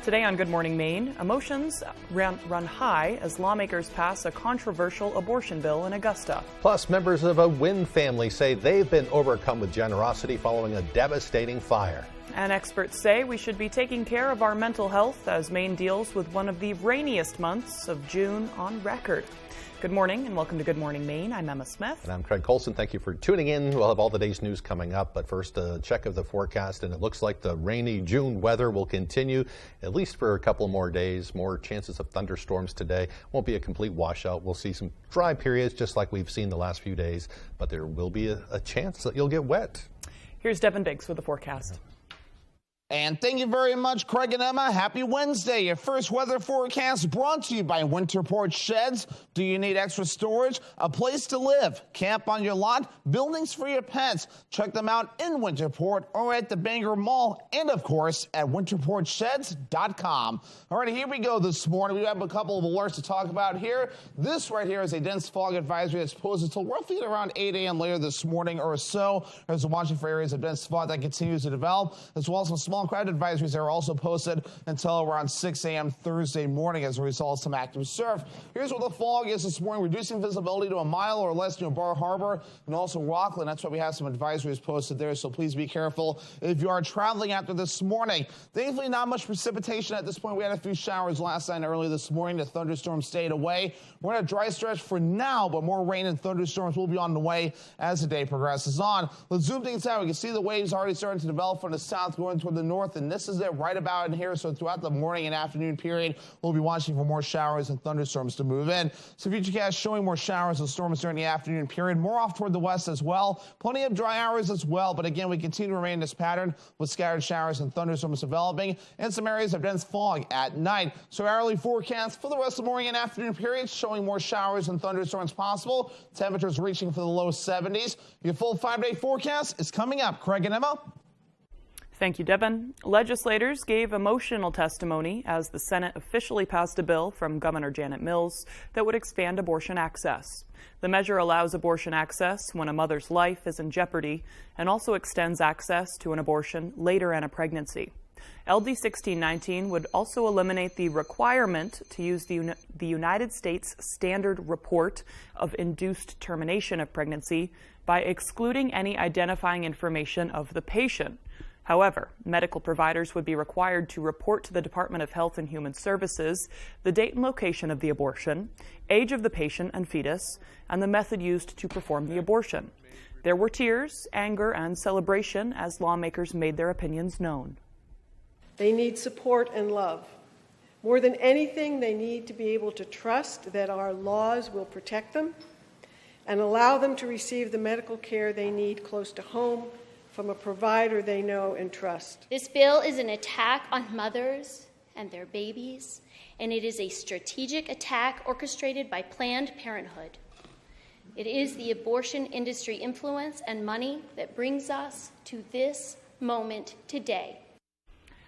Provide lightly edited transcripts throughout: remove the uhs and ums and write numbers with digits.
Today on Good Morning Maine, emotions run high as lawmakers pass a controversial abortion bill in Augusta. Plus, members of a Wynn family say they've been overcome with generosity following a devastating fire. And experts say we should be taking care of our mental health as Maine deals with one of the rainiest months of June on record. Good morning and welcome to Good Morning Maine. I'm Emma Smith. And I'm Craig Colson. Thank you for tuning in. We'll have all the day's news coming up, but first a check of the forecast, and it looks like the rainy June weather will continue at least for a couple more days. More chances of thunderstorms today. Won't be a complete washout. We'll see some dry periods just like we've seen the last few days, but there will be a chance that you'll get wet. Here's Devin Biggs with the forecast. And thank you very much, Craig and Emma. Happy Wednesday. Your first weather forecast brought to you by Winterport Sheds. Do you need extra storage? A place to live? Camp on your lot? Buildings for your pets? Check them out in Winterport or at the Bangor Mall and, of course, at winterportsheds.com. All right, here we go this morning. We have a couple of alerts to talk about here. This right here is a dense fog advisory that's posted until roughly at around 8 a.m. later this morning or so. There's a watching for areas of dense fog that continues to develop, as well as some small crowd advisories that are also posted until around 6 a.m. Thursday morning as a result of some active surf. Here's what the fog is this morning, reducing visibility to a mile or less near Bar Harbor and also Rockland. That's why we have some advisories posted there, so please be careful if you are traveling after this morning. Thankfully, not much precipitation at this point. We had a few showers last night and early this morning. The thunderstorms stayed away. We're in a dry stretch for now, but more rain and thunderstorms will be on the way as the day progresses on. Let's zoom things out. We can see the waves already starting to develop from the south going toward the north, and this is it right about in here. So throughout the morning and afternoon period, we'll be watching for more showers and thunderstorms to move in. So Futurecast showing more showers and storms during the afternoon period, more off toward the west as well. Plenty of dry hours as well, but again, we continue to remain in this pattern with scattered showers and thunderstorms developing and some areas of dense fog at night. So hourly forecast for the rest of the morning and afternoon periods showing more showers and thunderstorms possible. Temperatures reaching for the low 70s. Your full 5-day forecast is coming up. Craig and Emma. Thank you, Devin. Legislators gave emotional testimony as the Senate officially passed a bill from Governor Janet Mills that would expand abortion access. The measure allows abortion access when a mother's life is in jeopardy and also extends access to an abortion later in a pregnancy. LD 1619 would also eliminate the requirement to use the United States Standard Report of Induced Termination of Pregnancy by excluding any identifying information of the patient. However, medical providers would be required to report to the Department of Health and Human Services the date and location of the abortion, age of the patient and fetus, and the method used to perform the abortion. There were tears, anger, and celebration as lawmakers made their opinions known. They need support and love. More than anything, they need to be able to trust that our laws will protect them and allow them to receive the medical care they need close to home from a provider they know and trust. This bill is an attack on mothers and their babies, and it is a strategic attack orchestrated by Planned Parenthood. It is the abortion industry influence and money that brings us to this moment today.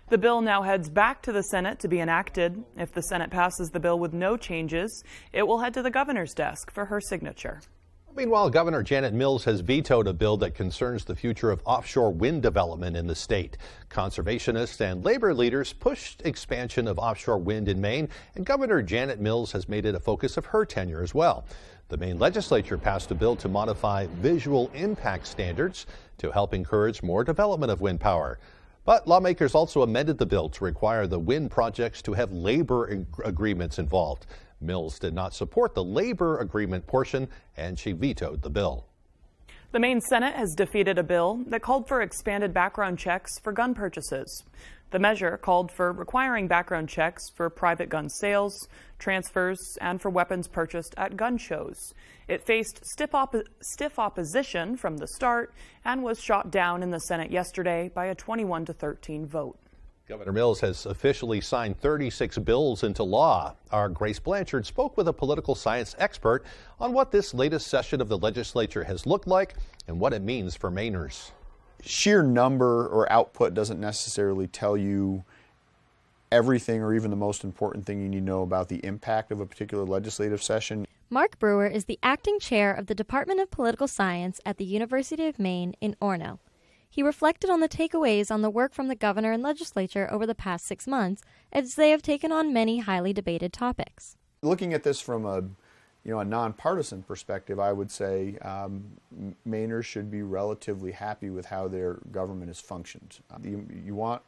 The bill now heads back to the Senate to be enacted. If the Senate passes the bill with no changes, it will head to the governor's desk for her signature. Meanwhile, Governor Janet Mills has vetoed a bill that concerns the future of offshore wind development in the state. Conservationists and labor leaders pushed expansion of offshore wind in Maine, and Governor Janet Mills has made it a focus of her tenure as well. The Maine legislature passed a bill to modify visual impact standards to help encourage more development of wind power. But lawmakers also amended the bill to require the wind projects to have labor agreements involved. Mills did not support the labor agreement portion, and she vetoed the bill. The Maine Senate has defeated a bill that called for expanded background checks for gun purchases. The measure called for requiring background checks for private gun sales, transfers, and for weapons purchased at gun shows. It faced stiff opposition from the start and was shot down in the Senate yesterday by a 21-13 vote. Governor Mills has officially signed 36 bills into law. Our Grace Blanchard spoke with a political science expert on what this latest session of the legislature has looked like and what it means for Mainers. Sheer number or output doesn't necessarily tell you everything or even the most important thing you need to know about the impact of a particular legislative session. Mark Brewer is the acting chair of the Department of Political Science at the University of Maine in Orono. He reflected on the takeaways on the work from the governor and legislature over the past 6 months, as they have taken on many highly debated topics. Looking at this from a nonpartisan perspective, I would say Mainers should be relatively happy with how their government has functioned. You want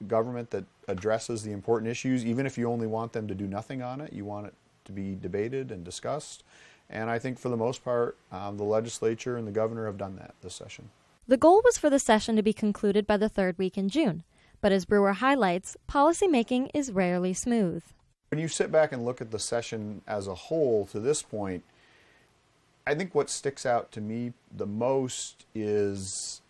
government that addresses the important issues, even if you only want them to do nothing on it. You want it to be debated and discussed. And I think for the most part, the legislature and the governor have done that this session. The goal was for the session to be concluded by the third week in June. But as Brewer highlights, policymaking is rarely smooth. When you sit back and look at the session as a whole to this point, I think what sticks out to me the most is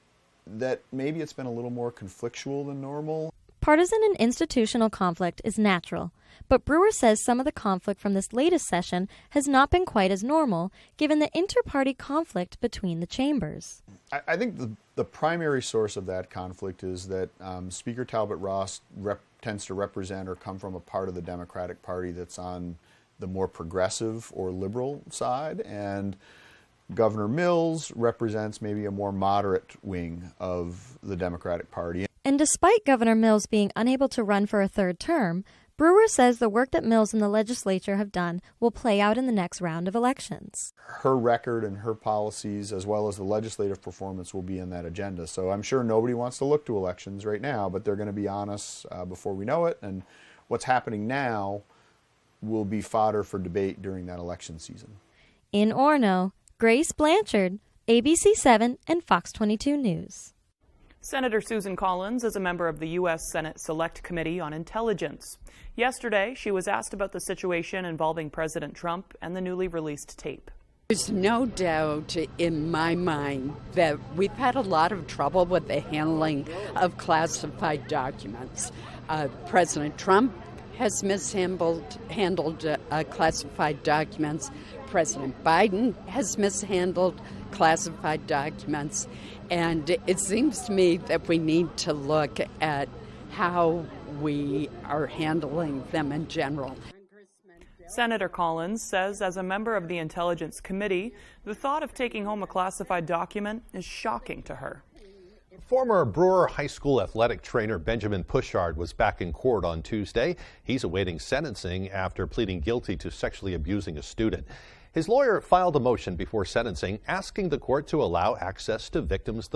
that maybe it's been a little more conflictual than normal. Partisan and institutional conflict is natural, but Brewer says some of the conflict from this latest session has not been quite as normal, given the inter-party conflict between the chambers. I think the primary source of that conflict is that Speaker Talbot Ross tends to represent or come from a part of the Democratic Party that's on the more progressive or liberal side, and Governor Mills represents maybe a more moderate wing of the Democratic Party. And despite Governor Mills being unable to run for a third term, Brewer says the work that Mills and the legislature have done will play out in the next round of elections. Her record and her policies, as well as the legislative performance, will be in that agenda. So I'm sure nobody wants to look to elections right now, but they're going to be on us before we know it. And what's happening now will be fodder for debate during that election season. In Orono, Grace Blanchard, ABC 7 and Fox 22 News. Senator Susan Collins is a member of the U.S. Senate Select Committee on Intelligence. Yesterday, she was asked about the situation involving President Trump and the newly released tape. There's no doubt in my mind that we've had a lot of trouble with the handling of classified documents. President Trump has mishandled classified documents. President Biden has mishandled classified documents. And it seems to me that we need to look at how we are handling them in general. Senator Collins says as a member of the Intelligence Committee, the thought of taking home a classified document is shocking to her. Former Brewer High School athletic trainer Benjamin Pushard was back in court on Tuesday. He's awaiting sentencing after pleading guilty to sexually abusing a student. His lawyer filed a motion before sentencing asking the court to allow access to the victim's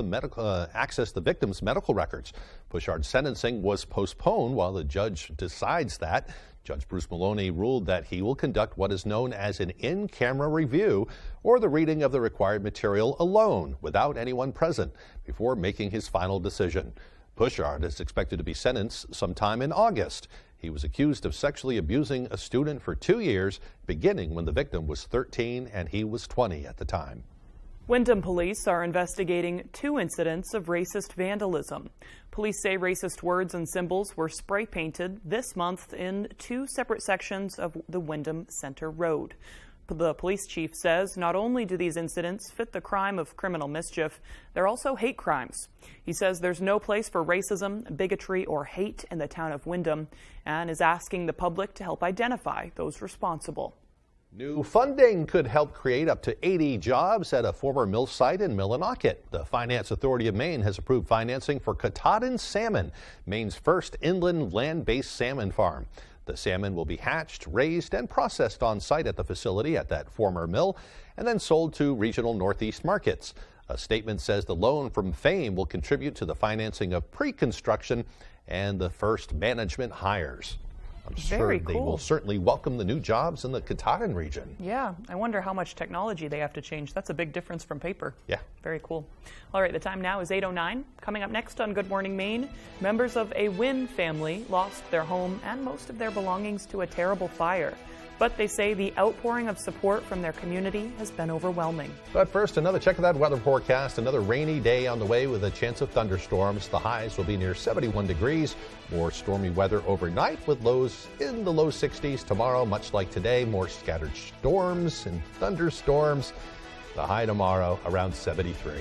medical records. Pushard's sentencing was postponed while the judge decides that. Judge Bruce Maloney ruled that he will conduct what is known as an in-camera review, or the reading of the required material alone without anyone present, before making his final decision. Pushard is expected to be sentenced sometime in August. He was accused of sexually abusing a student for 2 years, beginning when the victim was 13 and he was 20 at the time. Wyndham police are investigating 2 incidents of racist vandalism. Police say racist words and symbols were spray painted this month in 2 separate sections of the Wyndham Center Road. The police chief says not only do these incidents fit the crime of criminal mischief, they're also hate crimes. He says there's no place for racism, bigotry, or hate in the town of Wyndham, and is asking the public to help identify those responsible. New funding could help create up to 80 jobs at a former mill site in Millinocket. The Finance Authority of Maine has approved financing for Katahdin Salmon, Maine's first inland land-based salmon farm. The salmon will be hatched, raised, and processed on site at the facility at that former mill, and then sold to regional Northeast markets. A statement says the loan from FAME will contribute to the financing of pre-construction and the first management hires. I'm sure they will certainly welcome the new jobs in the Katahdin region. Yeah, I wonder how much technology they have to change. That's a big difference from paper. Yeah. Very cool. All right, the time now is 8:09. Coming up next on Good Morning Maine, members of a Wynn family lost their home and most of their belongings to a terrible fire. But they say the outpouring of support from their community has been overwhelming. But first, another check of that weather forecast. Another rainy day on the way with a chance of thunderstorms. The highs will be near 71 degrees. More stormy weather overnight with lows in the low 60s. Tomorrow, much like today, more scattered storms and thunderstorms. The high tomorrow around 73.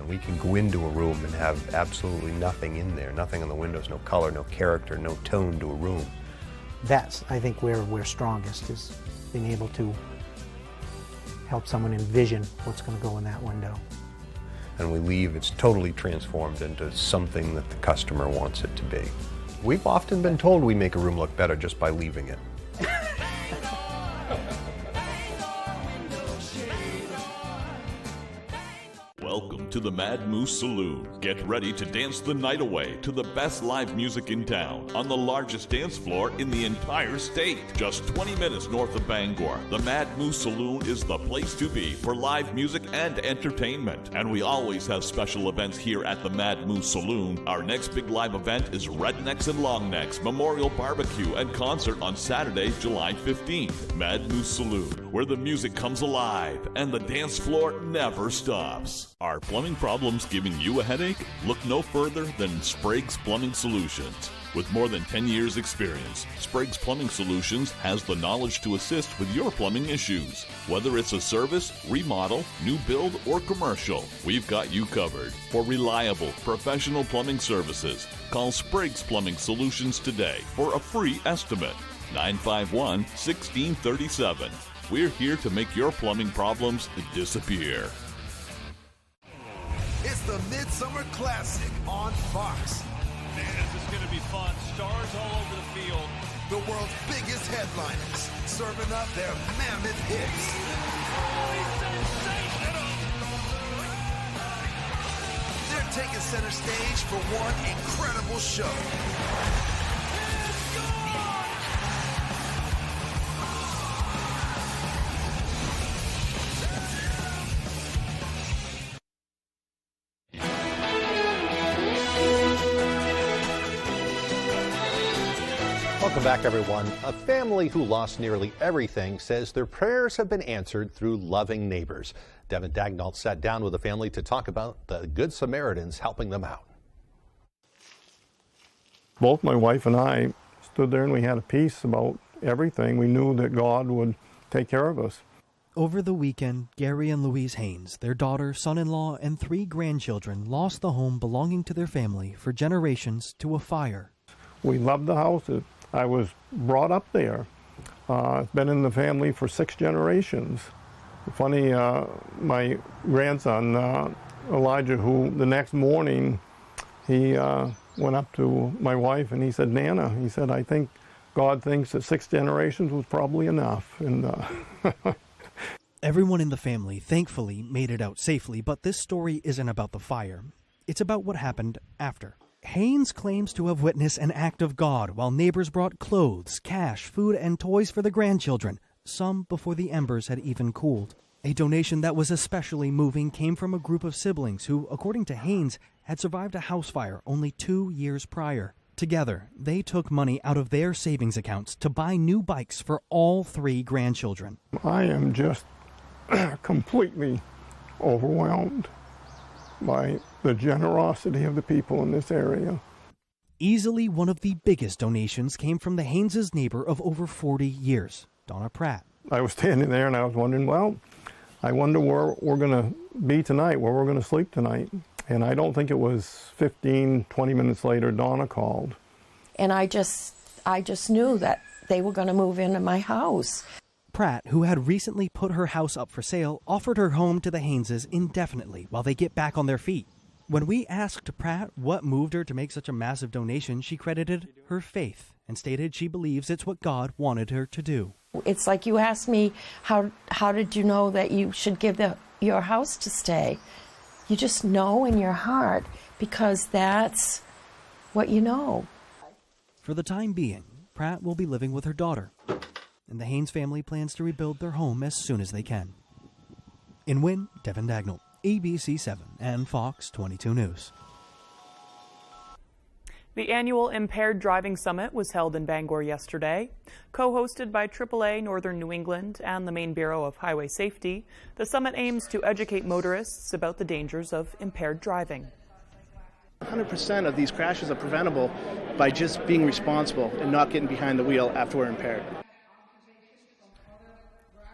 We can go into a room and have absolutely nothing in there, nothing on the windows, no color, no character, no tone to a room. That's, I think, where we're strongest, is being able to help someone envision what's going to go in that window. And we leave, it's totally transformed into something that the customer wants it to be. We've often been told we make a room look better just by leaving it. Welcome to the Mad Moose Saloon. Get ready to dance the night away to the best live music in town on the largest dance floor in the entire state. Just 20 minutes north of Bangor, the Mad Moose Saloon is the place to be for live music and entertainment. And we always have special events here at the Mad Moose Saloon. Our next big live event is Rednecks and Longnecks Memorial Barbecue and Concert on Saturday, July 15th. Mad Moose Saloon, where the music comes alive and the dance floor never stops. Are plumbing problems giving you a headache? Look no further than Sprague's Plumbing Solutions. With more than 10 years' experience, Sprague's Plumbing Solutions has the knowledge to assist with your plumbing issues. Whether it's a service, remodel, new build, or commercial, we've got you covered. For reliable, professional plumbing services, call Sprague's Plumbing Solutions today for a free estimate. 951-1637. We're here to make your plumbing problems disappear. It's the Midsummer Classic on Fox. Man, is this going to be fun. Stars all over the field. The world's biggest headliners serving up their mammoth hits. They're taking center stage for one incredible show. Welcome back, everyone. A family who lost nearly everything says their prayers have been answered through loving neighbors. Devin Dagnall sat down with the family to talk about the Good Samaritans helping them out. Both my wife and I stood there and we had a peace about everything. We knew that God would take care of us. Over the weekend, Gary and Louise Haynes, their daughter, son-in-law, and 3 grandchildren lost the home belonging to their family for generations to a fire. We loved the house. I was brought up there. It's been in the family for 6 generations. Funny, my grandson, Elijah, who the next morning, he went up to my wife and he said, Nana, he said, I think God thinks that 6 generations was probably enough. And Everyone in the family, thankfully, made it out safely, but this story isn't about the fire. It's about what happened after. Haynes claims to have witnessed an act of God while neighbors brought clothes, cash, food, and toys for the grandchildren, some before the embers had even cooled. A donation that was especially moving came from a group of siblings who, according to Haynes, had survived a house fire only 2 years prior. Together, they took money out of their savings accounts to buy new bikes for all 3 grandchildren. I am just completely overwhelmed by the generosity of the people in this area. Easily one of the biggest donations came from the Haynes' neighbor of over 40 years, Donna Pratt. I was standing there and I was wondering, well, I wonder where we're going to be tonight, where we're going to sleep tonight. And I don't think it was 15, 20 minutes later, Donna called. And I just knew that they were going to move into my house. Pratt, who had recently put her house up for sale, offered her home to the Hayneses indefinitely while they get back on their feet. When we asked Pratt what moved her to make such a massive donation, she credited her faith and stated she believes it's what God wanted her to do. It's like you asked me, how did you know that you should give your house to stay? You just know in your heart because that's what you know. For the time being, Pratt will be living with her daughter, and the Haynes family plans to rebuild their home as soon as they can. In Wynn, Devin Dagnall, ABC7 and Fox 22 News. The annual Impaired Driving Summit was held in Bangor yesterday. Co-hosted by AAA Northern New England and the Maine Bureau of Highway Safety, the summit aims to educate motorists about the dangers of impaired driving. 100% of these crashes are preventable by just being responsible and not getting behind the wheel after we're impaired.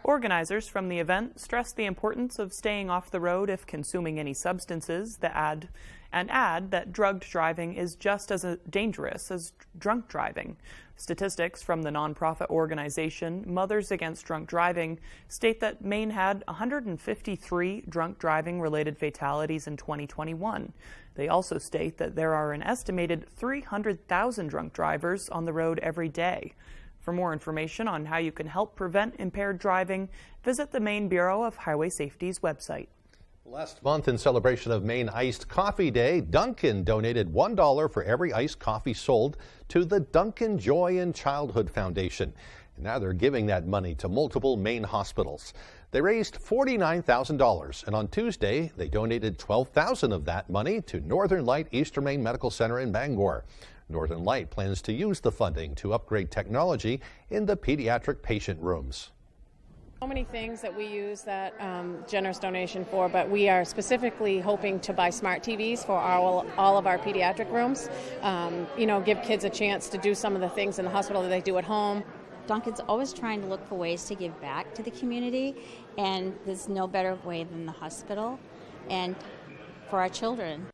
Organizers from the event stressed the importance of staying off the road if consuming any substances that add and add that drugged driving is just as dangerous as drunk driving. Statistics from the nonprofit organization Mothers Against Drunk Driving state that Maine had 153 drunk driving-related fatalities in 2021. They also state that there are an estimated 300,000 drunk drivers on the road every day. For more information on how you can help prevent impaired driving, visit the Maine Bureau of Highway Safety's website. Last month, in celebration of Maine Iced Coffee Day, Dunkin' donated $1 for every iced coffee sold to the Dunkin' Joy in Childhood Foundation. And now they're giving that money to multiple Maine hospitals. They raised $49,000, and on Tuesday, they donated $12,000 of that money to Northern Light Eastern Maine Medical Center in Bangor. Northern Light plans to use the funding to upgrade technology in the pediatric patient rooms. So many things that we use that generous donation for, but we are specifically hoping to buy smart TVs for all of our pediatric rooms. Give kids a chance to do some of the things in the hospital that they do at home. Dunkin's always trying to look for ways to give back to the community, and there's no better way than the hospital and for our children.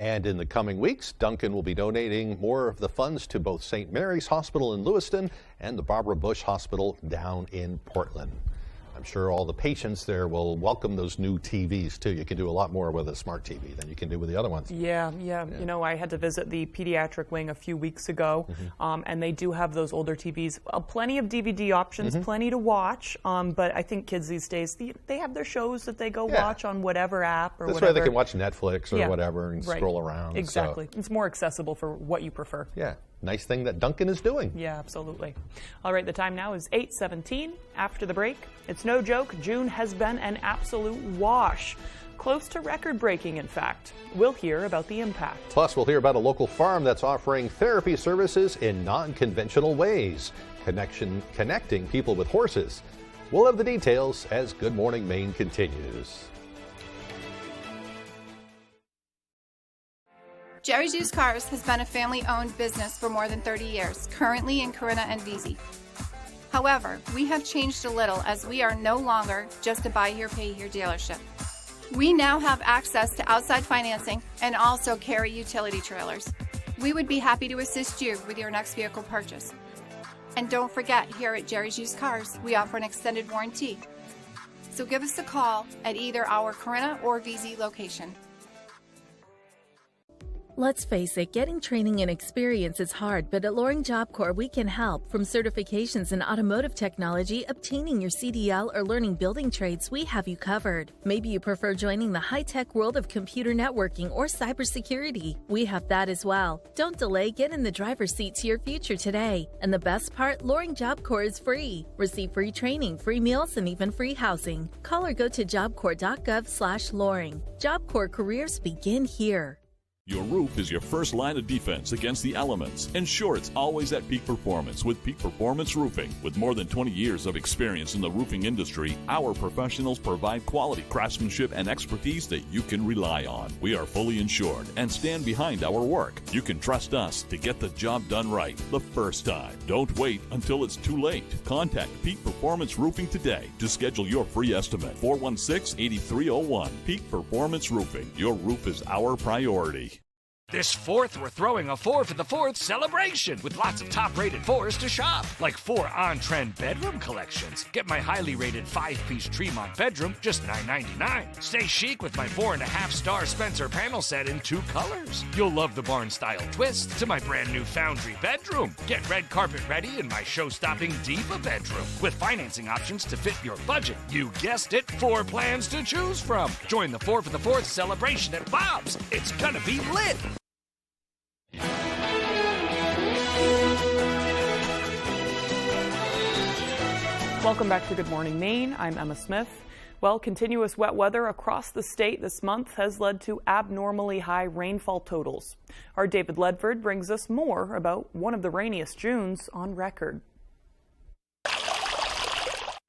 And in the coming weeks, Dunkin' will be donating more of the funds to both St. Mary's Hospital in Lewiston and the Barbara Bush Hospital down in Portland. I'm sure all the patients there will welcome those new TVs, too. You can do a lot more with a smart TV than you can do with the other ones. Yeah. You know, I had to visit the pediatric wing a few weeks ago, and they do have those older TVs. Plenty of DVD options, plenty to watch, but I think kids these days, they have their shows that they go watch on whatever app or whatever. That's why they can watch Netflix or whatever and scroll around. Exactly. So. It's more accessible for what you prefer. Yeah. Nice thing that Dunkin' is doing. Yeah, absolutely. All right, the time now is 8:17. After the break, it's no joke, June has been an absolute wash. Close to record-breaking, in fact. We'll hear about the impact. Plus, we'll hear about a local farm that's offering therapy services in non-conventional ways, connecting people with horses. We'll have the details as Good Morning Maine continues. Jerry's Used Cars has been a family-owned business for more than 30 years, currently in Corinna and Vesey. However, we have changed a little as we are no longer just a buy here, pay here dealership. We now have access to outside financing and also carry utility trailers. We would be happy to assist you with your next vehicle purchase. And don't forget, here at Jerry's Used Cars, we offer an extended warranty. So give us a call at either our Corinna or Vesey location. Let's face it, getting training and experience is hard, but at Loring Job Corps we can help. From certifications in automotive technology, obtaining your CDL, or learning building trades, we have you covered. Maybe you prefer joining the high-tech world of computer networking or cybersecurity. We have that as well. Don't delay, get in the driver's seat to your future today. And the best part, Loring Job Corps is free. Receive free training, free meals, and even free housing. Call or go to jobcorps.gov/Loring. Job Corps careers begin here. Your roof is your first line of defense against the elements. Ensure it's always at peak performance with Peak Performance Roofing. With more than 20 years of experience in the roofing industry, our professionals provide quality craftsmanship and expertise that you can rely on. We are fully insured and stand behind our work. You can trust us to get the job done right the first time. Don't wait until it's too late. Contact Peak Performance Roofing today to schedule your free estimate. 416-8301. Peak Performance Roofing. Your roof is our priority. This 4th, we're throwing a 4 for the 4th celebration with lots of top-rated 4s to shop, like 4 on-trend bedroom collections. Get my highly rated 5-piece Tremont bedroom, just $9.99. Stay chic with my 4.5-star Spencer panel set in 2 colors. You'll love the barn-style twist to my brand-new Foundry bedroom. Get red carpet ready in my show-stopping Diva bedroom with financing options to fit your budget. You guessed it, 4 plans to choose from. Join the 4 for the 4th celebration at Bob's. It's gonna be lit. Welcome back to Good Morning Maine. I'm Emma Smith. Well, continuous wet weather across the state this month has led to abnormally high rainfall totals. Our David Ledford brings us more about one of the rainiest Junes on record.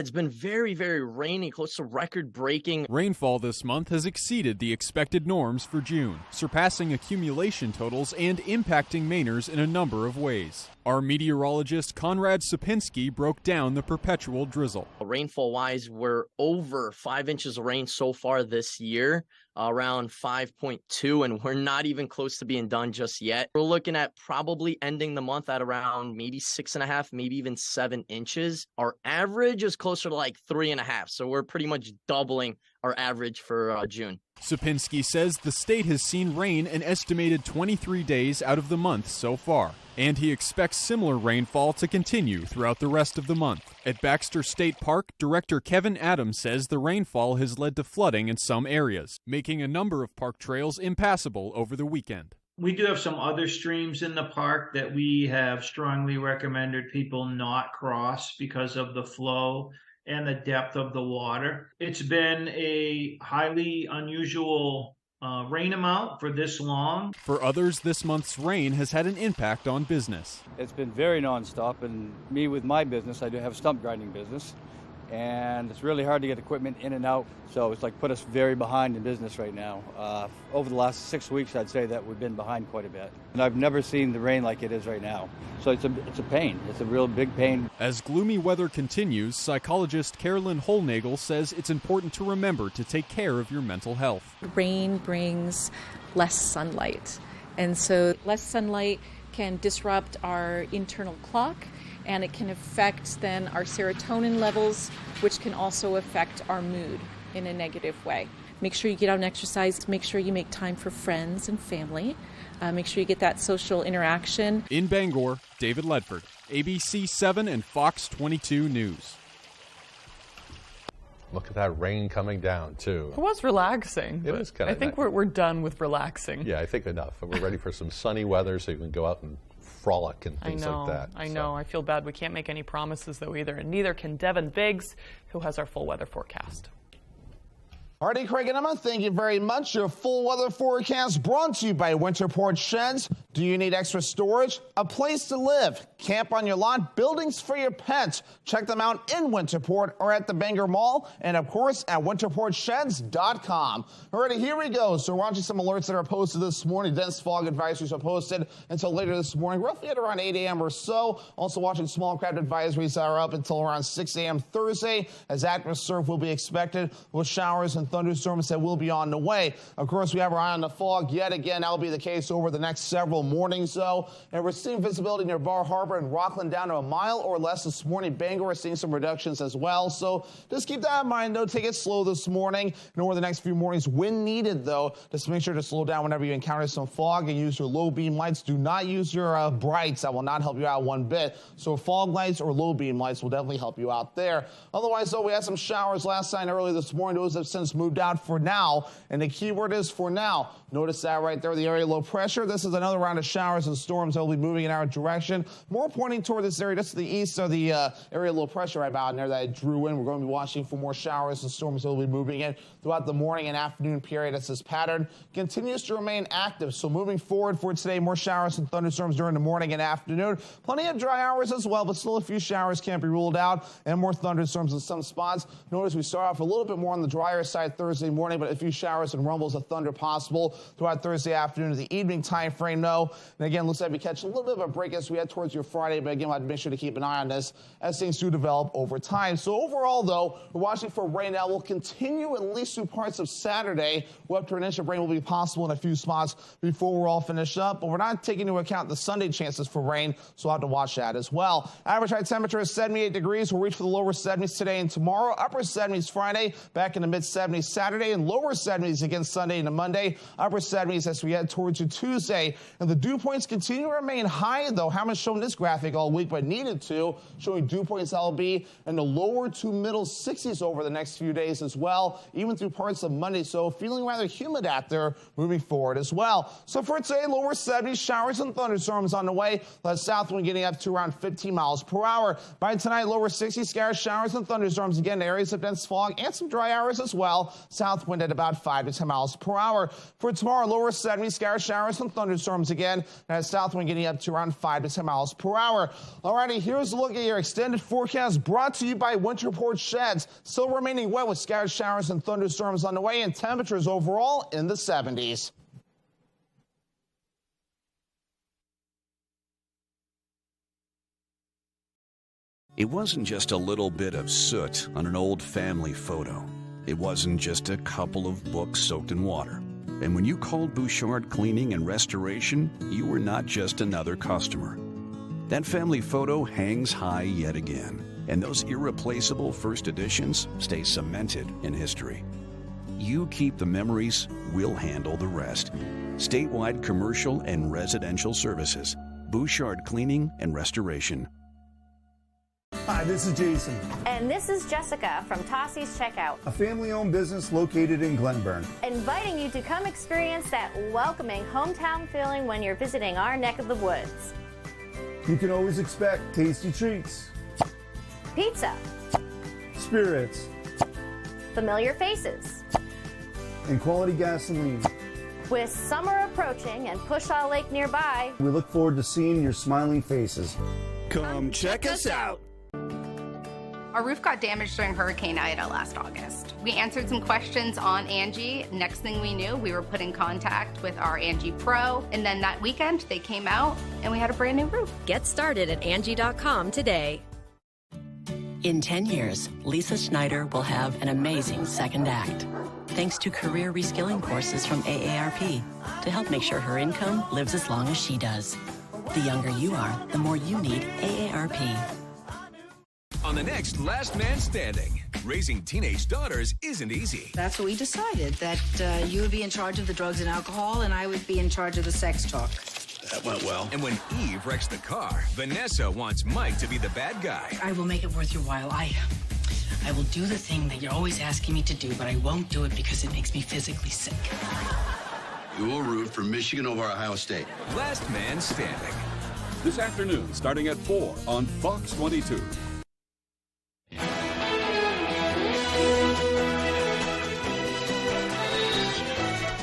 It's been very, very rainy, close to record-breaking. Rainfall this month has exceeded the expected norms for June, surpassing accumulation totals and impacting Mainers in a number of ways. Our meteorologist Conrad Sapinski broke down the perpetual drizzle. Rainfall-wise, we're over 5 inches of rain so far this year, around 5.2, and we're not even close to being done just yet. We're looking at probably ending the month at around maybe 6.5, maybe even 7 inches. Our average is closer to like 3.5, so we're pretty much doubling our average for June. Sapinski says the state has seen rain an estimated 23 days out of the month so far, and he expects similar rainfall to continue throughout the rest of the month. At Baxter State Park, Director Kevin Adams says the rainfall has led to flooding in some areas, making a number of park trails impassable over the weekend. We do have some other streams in the park that we have strongly recommended people not cross because of the flow and the depth of the water. It's been a highly unusual rain amount for this long. For others, this month's rain has had an impact on business. It's been very nonstop, and me with my business, I do have a stump grinding business, and it's really hard to get equipment in and out, so it's like put us very behind in business right now. Over the last 6 weeks, I'd say that we've been behind quite a bit, and I've never seen the rain like it is right now. So it's a pain. It's a real big pain. As gloomy weather continues, psychologist Carolyn Holnagel says it's important to remember to take care of your mental health. Rain brings less sunlight, and so less sunlight can disrupt our internal clock, and it can affect then our serotonin levels, which can also affect our mood in a negative way. Make sure you get out and exercise. Make sure you make time for friends and family. Make sure you get that social interaction. In Bangor, David Ledford, ABC 7 and Fox 22 News. Look at that rain coming down, too. It was relaxing. It was kind of I think we're done with relaxing. Yeah, I think enough. We're ready for some sunny weather so you can go out and frolic and things like that. I know. I feel bad we can't make any promises, though, either. And neither can Devin Biggs, who has our full weather forecast. Alrighty, Craig and Emma, thank you very much. Your full weather forecast brought to you by Winterport Sheds. Do you need extra storage? A place to live? Camp on your lot? Buildings for your pets? Check them out in Winterport or at the Bangor Mall, and of course at winterportsheds.com. Alrighty, here we go. So we're watching some alerts that are posted this morning. Dense fog advisories are posted until later this morning, roughly at around 8 a.m. or so. Also watching small craft advisories that are up until around 6 a.m. Thursday, as active surf will be expected with showers and thunderstorms that will be on the way. Of course, we have our eye on the fog yet again. That will be the case over the next several mornings, though. And we're seeing visibility near Bar Harbor and Rockland down to a mile or less this morning. Bangor is seeing some reductions as well. So just keep that in mind, though. Take it slow this morning and over the next few mornings when needed, though. Just make sure to slow down whenever you encounter some fog and use your low beam lights. Do not use your brights. That will not help you out one bit. So fog lights or low beam lights will definitely help you out there. Otherwise, though, we had some showers last night early this morning. Those have since moved out for now, and the key word is for now. Notice that right there, the area low pressure. This is another round of showers and storms that will be moving in our direction, more pointing toward this area just to the east of the area low pressure right about in there that it drew in. We're going to be watching for more showers and storms that will be moving in throughout the morning and afternoon period as this pattern continues to remain active. So moving forward for today, more showers and thunderstorms during the morning and afternoon. Plenty of dry hours as well, but still a few showers can't be ruled out, and more thunderstorms in some spots. Notice we start off a little bit more on the drier side Thursday morning, but a few showers and rumbles of thunder possible throughout Thursday afternoon to the evening time frame, though. And again, looks like we catch a little bit of a break as we head towards your Friday, but again, we'll have to make sure to keep an eye on this as things do develop over time. So overall, though, we're watching for rain that will continue at least through parts of Saturday. Up to an inch of rain will be possible in a few spots before we're all finished up, but we're not taking into account the Sunday chances for rain, so we'll have to watch that as well. Average high temperature is 78 degrees. We'll reach for the lower 70s today and tomorrow. Upper 70s Friday, back in the mid 70s Saturday, and lower 70s again Sunday into Monday. Upper 70s as we head towards Tuesday. And the dew points continue to remain high, though. Haven't shown this graphic all week, but needed to, showing dew points that will be in the lower to middle 60s over the next few days as well, even through parts of Monday. So feeling rather humid out there moving forward as well. So for today, lower 70s, showers and thunderstorms on the way. The south wind getting up to around 15 miles per hour. By tonight, lower 60s, scattered showers and thunderstorms again, areas of dense fog and some dry hours as well. South wind at about 5 to 10 miles per hour. For tomorrow, lower 70s, scattered showers and thunderstorms again. again. And a south wind getting up to around 5 to 10 miles per hour. Alrighty, here's a look at your extended forecast brought to you by Winterport Sheds. Still remaining wet with scattered showers and thunderstorms on the way, and temperatures overall in the 70s. It wasn't just a little bit of soot on an old family photo. It wasn't just a couple of books soaked in water. And when you called Bouchard Cleaning and Restoration, you were not just another customer. That family photo hangs high yet again, and those irreplaceable first editions stay cemented in history. You keep the memories, we'll handle the rest. Statewide commercial and residential services. Bouchard Cleaning and Restoration. Hi, this is Jason. And this is Jessica from Tossie's Checkout, A family-owned business located in Glenburn. inviting you to come experience that welcoming hometown feeling when you're visiting our neck of the woods. You can always expect tasty treats, Pizza, spirits, familiar faces. and quality gasoline. With summer approaching and Pushaw Lake nearby, We look forward to seeing your smiling faces. come check us out. Our roof got damaged during Hurricane Ida last August. We answered some questions on Angie. Next thing we knew, we were put in contact with our Angie Pro. And then that weekend, they came out and we had a brand new roof. Get started at Angie.com today. In 10 years, Lisa Schneider will have an amazing second act, thanks to career reskilling courses from AARP to help make sure her income lives as long as she does. The younger you are, the more you need AARP. On the next Last Man Standing, raising teenage daughters isn't easy. That's what we decided, that you would be in charge of the drugs and alcohol, and I would be in charge of the sex talk. That went well. And when Eve wrecks the car, Vanessa wants Mike to be the bad guy. I will make it worth your while. I will do the thing that you're always asking me to do, but I won't do it because it makes me physically sick. You will root for Michigan over Ohio State. Last Man Standing. This afternoon, starting at 4 on Fox 22.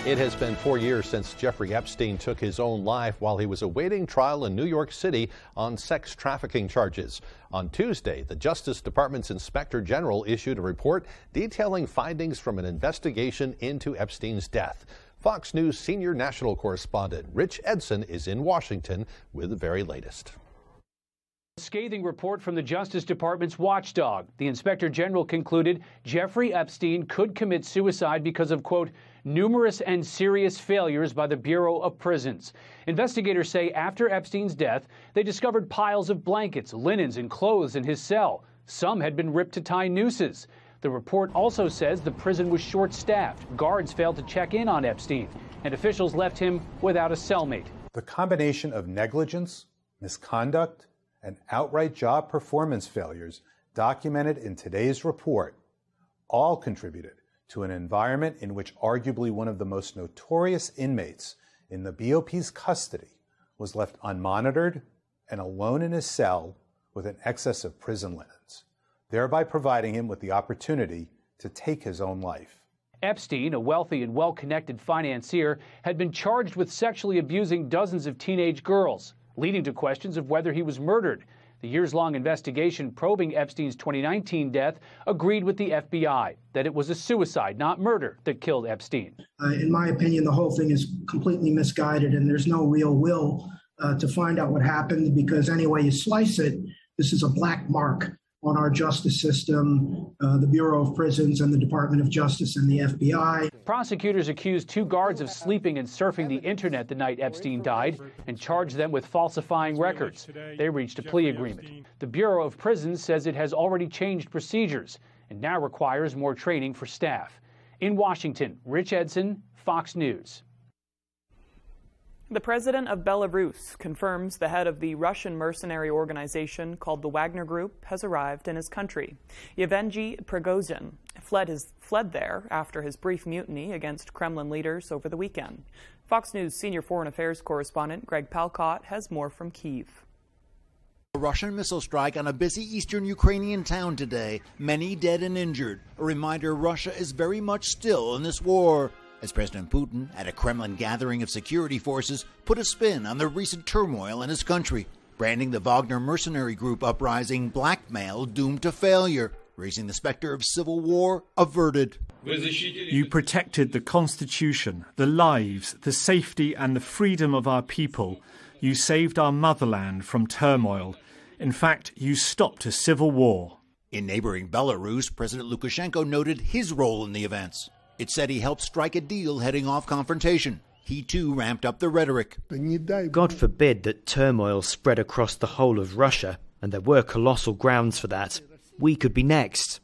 It has been 4 years since Jeffrey Epstein took his own life while he was awaiting trial in New York City on sex trafficking charges. On Tuesday, the Justice Department's Inspector General issued a report detailing findings from an investigation into Epstein's death. Fox News senior national correspondent Rich Edson is in Washington with the very latest. A scathing report from the Justice Department's watchdog. The Inspector General concluded Jeffrey Epstein could commit suicide because of, quote, numerous and serious failures by the Bureau of Prisons. Investigators say after Epstein's death, they discovered piles of blankets, linens, and clothes in his cell. Some had been ripped to tie nooses. The report also says the prison was short-staffed, guards failed to check in on Epstein, and officials left him without a cellmate. The combination of negligence, misconduct, and outright job performance failures documented in today's report all contributed to an environment in which arguably one of the most notorious inmates in the BOP's custody was left unmonitored and alone in his cell with an excess of prison linens, thereby providing him with the opportunity to take his own life. Epstein, a wealthy and well-connected financier, had been charged with sexually abusing dozens of teenage girls, leading to questions of whether he was murdered. The years-long investigation probing Epstein's 2019 death agreed with the FBI that it was a suicide, not murder, that killed Epstein. In my opinion, the whole thing is completely misguided, and there's no real will to find out what happened, because any way you slice it, this is a black mark on our justice system, the Bureau of Prisons and the Department of Justice and the FBI. Prosecutors accused two guards of sleeping and surfing the internet the night Epstein died and charged them with falsifying records. They reached a plea agreement. The Bureau of Prisons says it has already changed procedures and now requires more training for staff. In Washington, Rich Edson, Fox News. The president of Belarus confirms the head of the Russian mercenary organization called the Wagner Group has arrived in his country. Yevgeny Prigozhin fled there after his brief mutiny against Kremlin leaders over the weekend. Fox News senior foreign affairs correspondent Greg Palcott has more from Kyiv. A Russian missile strike on a busy eastern Ukrainian town today. Many dead and injured. A reminder Russia is very much still in this war. as President Putin, at a Kremlin gathering of security forces, put a spin on the recent turmoil in his country, branding the Wagner mercenary group uprising blackmail doomed to failure, raising the specter of civil war averted. You protected the Constitution, the lives, the safety and the freedom of our people. You saved our motherland from turmoil. In fact, you stopped a civil war. In neighboring Belarus, President Lukashenko noted his role in the events. It said he helped strike a deal heading off confrontation. He too ramped up the rhetoric. God forbid that turmoil spread across the whole of Russia, and there were colossal grounds for that. We could be next.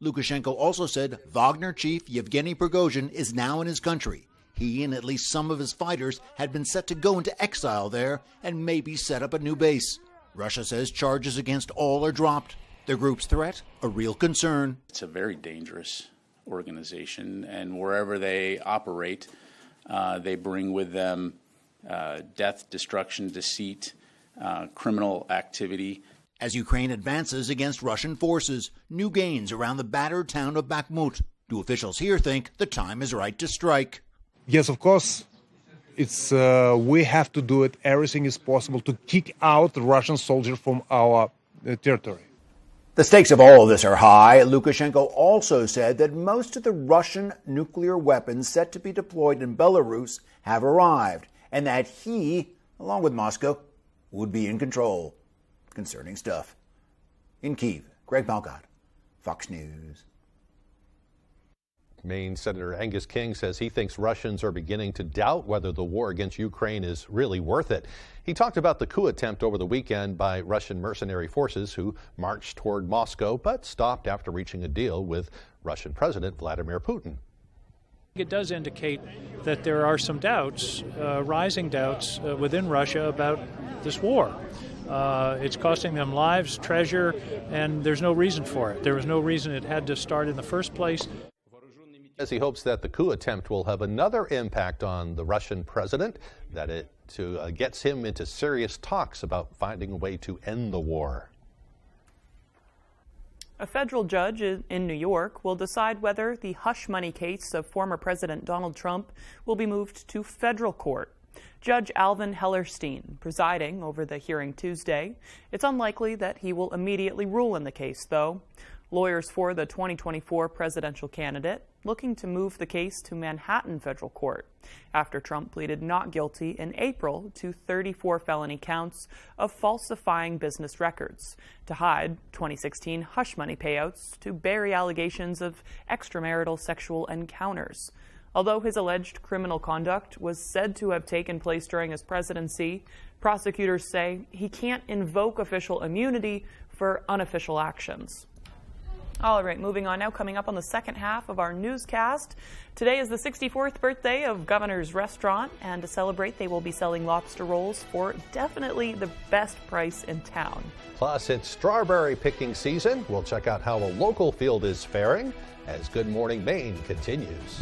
Lukashenko also said Wagner chief Yevgeny Prigozhin is now in his country. He and at least some of his fighters had been set to go into exile there and maybe set up a new base. Russia says charges against all are dropped. The group's threat, a real concern. It's a very dangerous organization, and wherever they operate, they bring with them death, destruction, deceit, criminal activity. As Ukraine advances against Russian forces, new gains around the battered town of Bakhmut. Do officials here think the time is right to strike? Yes, of course. It's we have to do it. Everything is possible to kick out the Russian soldiers from our territory. The stakes of all of this are high. Lukashenko also said that most of the Russian nuclear weapons set to be deployed in Belarus have arrived, and that he, along with Moscow, would be in control. Concerning stuff. In Kyiv, Greg Malgott, Fox News. Maine Senator Angus King says he thinks Russians are beginning to doubt whether the war against Ukraine is really worth it. He talked about the coup attempt over the weekend by Russian mercenary forces who marched toward Moscow but stopped after reaching a deal with Russian President Vladimir Putin. It does indicate that there are some doubts, rising doubts within Russia about this war. It's costing them lives, treasure, and there's no reason for it. There was no reason it had to start in the first place. As he hopes that the coup attempt will have another impact on the Russian president, that it gets him into serious talks about finding a way to end the war. A federal judge in New York will decide whether the hush money case of former President Donald Trump will be moved to federal court. Judge Alvin Hellerstein presiding over the hearing Tuesday. It's unlikely that he will immediately rule in the case, though. Lawyers for the 2024 presidential candidate looking to move the case to Manhattan federal court after Trump pleaded not guilty in April to 34 felony counts of falsifying business records to hide 2016 hush money payouts to bury allegations of extramarital sexual encounters. Although his alleged criminal conduct was said to have taken place during his presidency, prosecutors say he can't invoke official immunity for unofficial actions. All right, moving on now. Coming up on the second half of our newscast, today is the 64th birthday of Governor's Restaurant, and to celebrate, they will be selling lobster rolls for definitely the best price in town. Plus, it's strawberry picking season. We'll check out how a local field is faring as Good Morning Maine continues.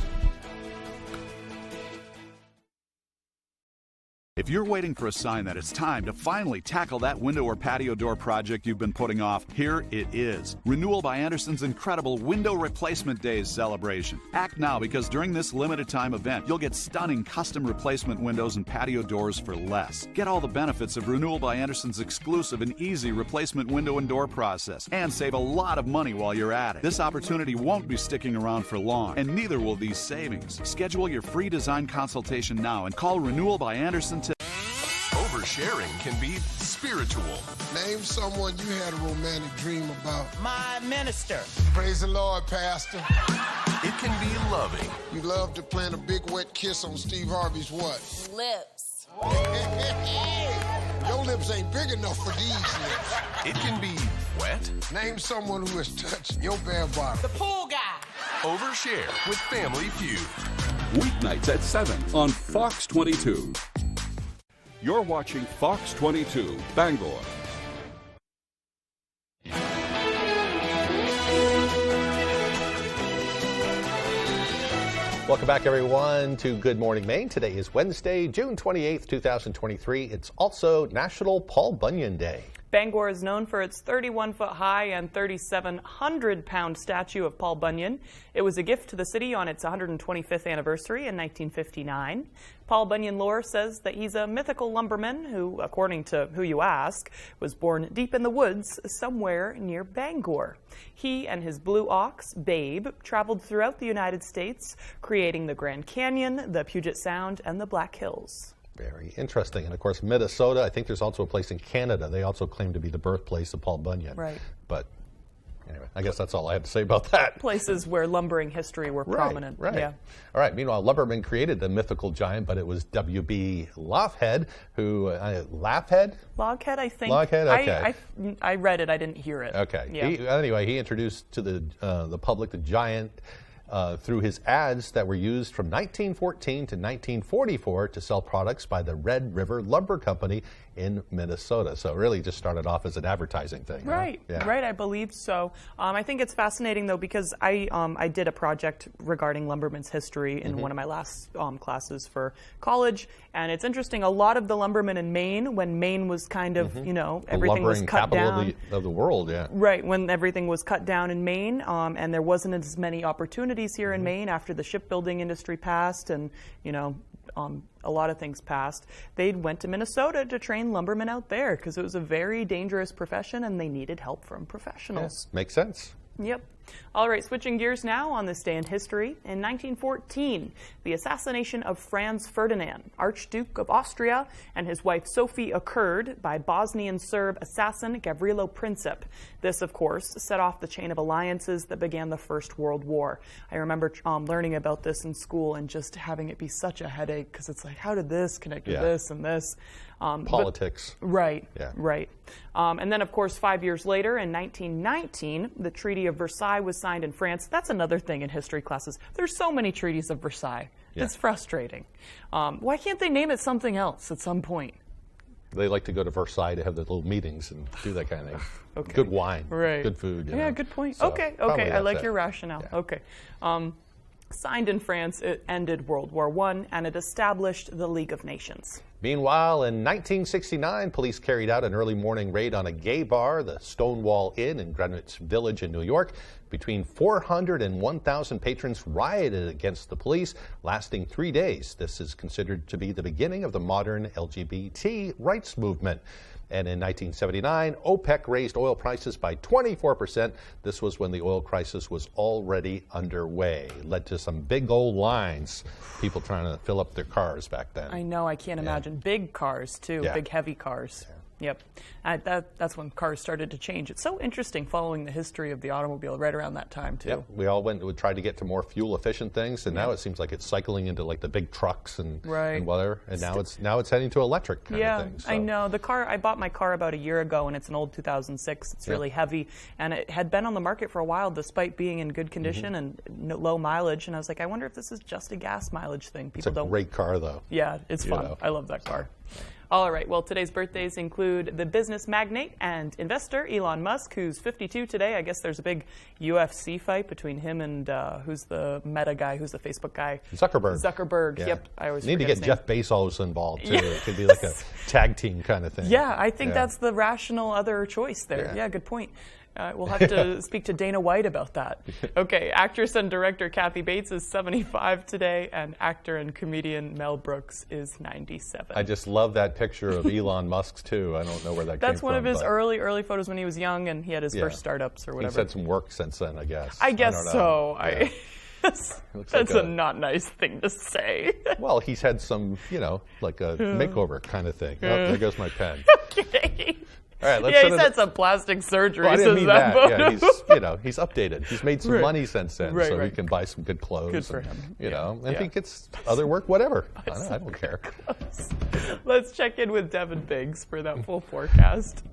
If you're waiting for a sign that it's time to finally tackle that window or patio door project you've been putting off, here it is. Renewal by Andersen's incredible Window Replacement Days celebration. Act now, because during this limited time event, you'll get stunning custom replacement windows and patio doors for less. Get all the benefits of Renewal by Andersen's exclusive and easy replacement window and door process, and save a lot of money while you're at it. This opportunity won't be sticking around for long, and neither will these savings. Schedule your free design consultation now and call Renewal by Andersen today. Oversharing can be spiritual. Name someone you had a romantic dream about. My minister. Praise the Lord, Pastor. It can be loving. You love to plant a big wet kiss on Steve Harvey's what? Lips. Your lips ain't big enough for these lips. It can be wet. Name someone who has touched your bare bottom. The pool guy. Overshare with Family Feud. Weeknights at 7 on Fox 22. You're watching Fox 22, Bangor. Welcome back, everyone, to Good Morning Maine. Today is Wednesday, June 28th, 2023. It's also National Paul Bunyan Day. Bangor is known for its 31-foot-high and 3,700-pound statue of Paul Bunyan. It was a gift to the city on its 125th anniversary in 1959. Paul Bunyan lore says that he's a mythical lumberman who, according to who you ask, was born deep in the woods somewhere near Bangor. He and his blue ox, Babe, traveled throughout the United States, creating the Grand Canyon, the Puget Sound, and the Black Hills. Very interesting. And of course, Minnesota, I think there's also a place in Canada. They also claim to be the birthplace of Paul Bunyan. Right. But anyway, I guess that's all I had to say about that. Places where lumbering history were prominent. Right. Yeah. All right. Meanwhile, lumbermen created the mythical giant, but it was W.B. Loghead, who Loghead, I think. Loghead. Okay. I read it. I didn't hear it. Okay. Yeah. He introduced to the public the giant through his ads that were used from 1914 to 1944 to sell products by the Red River Lumber Company in Minnesota. So it really just started off as an advertising thing. Right, huh? Yeah. Right, I believe so. I think it's fascinating, though, because I did a project regarding lumbermen's history in one of my last classes for college, and it's interesting, a lot of the lumbermen in Maine, when Maine was kind of, everything was cut down. The lumbering capital of the world, yeah. Right, when everything was cut down in Maine, and there wasn't as many opportunities here in Maine after the shipbuilding industry passed and, a lot of things passed, they went to Minnesota to train lumbermen out there because it was a very dangerous profession and they needed help from professionals. Yeah, makes sense. Yep. All right, switching gears now on this day in history. In 1914, the assassination of Franz Ferdinand, Archduke of Austria, and his wife Sophie occurred by Bosnian Serb assassin Gavrilo Princip. This, of course, set off the chain of alliances that began the First World War. I remember learning about this in school and just having it be such a headache because it's like, how did this connect with this and this? Politics. Right. Yeah. Right. And then, of course, 5 years later, in 1919, the Treaty of Versailles was signed in France. That's another thing in history classes. There's so many treaties of Versailles. Yeah. It's frustrating. Why can't they name it something else at some point? They like to go to Versailles to have the little meetings and do that kind of thing. Okay. Good wine. Right. Good food. Yeah, good point. So okay. I like your rationale. Yeah. Okay. Signed in France, it ended World War I, and it established the League of Nations. Meanwhile, in 1969, police carried out an early morning raid on a gay bar, the Stonewall Inn in Greenwich Village in New York. Between 400 and 1,000 patrons rioted against the police, lasting 3 days. This is considered to be the beginning of the modern LGBT rights movement. And in 1979, OPEC raised oil prices by 24%. This was when the oil crisis was already underway. It led to some big old lines, people trying to fill up their cars back then. I know, I can't imagine. Big cars, too, big heavy cars. Yeah. Yep. That's when cars started to change. It's so interesting following the history of the automobile right around that time, too. Yep. We all tried to get to more fuel-efficient things, and now it seems like it's cycling into like the big trucks and whatever. And now it's heading to electric kind of things. So. I know. I bought my car about a year ago, and it's an old 2006. It's really heavy, and it had been on the market for a while despite being in good condition and low mileage. And I was like, I wonder if this is just a gas mileage thing. It's a great car, though. Yeah, it's fun. I love that car. All right, well, today's birthdays include the business magnate and investor Elon Musk, who's 52 today. I guess there's a big UFC fight between him and who's the Meta guy, who's the Facebook guy? Zuckerberg. Yep. I always need to get Jeff Bezos involved, too. It could be like a tag team kind of thing. Yeah, I think that's the rational other choice there. Yeah, good point. We'll have to speak to Dana White about that. Okay, actress and director Kathy Bates is 75 today, and actor and comedian Mel Brooks is 97. I just love that picture of Elon Musk's, too. I don't know where that came from. That's one of his early photos when he was young, and he had his first startups or whatever. He's had some work since then, I guess. I guess so. Yeah. That's a not nice thing to say. Well, he's had some, like a makeover kind of thing. Oh, there goes my pen. Okay. All right, he's had some plastic surgery. Well, I didn't mean that. Yeah, he's updated. He's made some money since then, so he can buy some good clothes. Good for him. And if he gets other work, whatever. I don't care. Let's check in with Devin Biggs for that full forecast.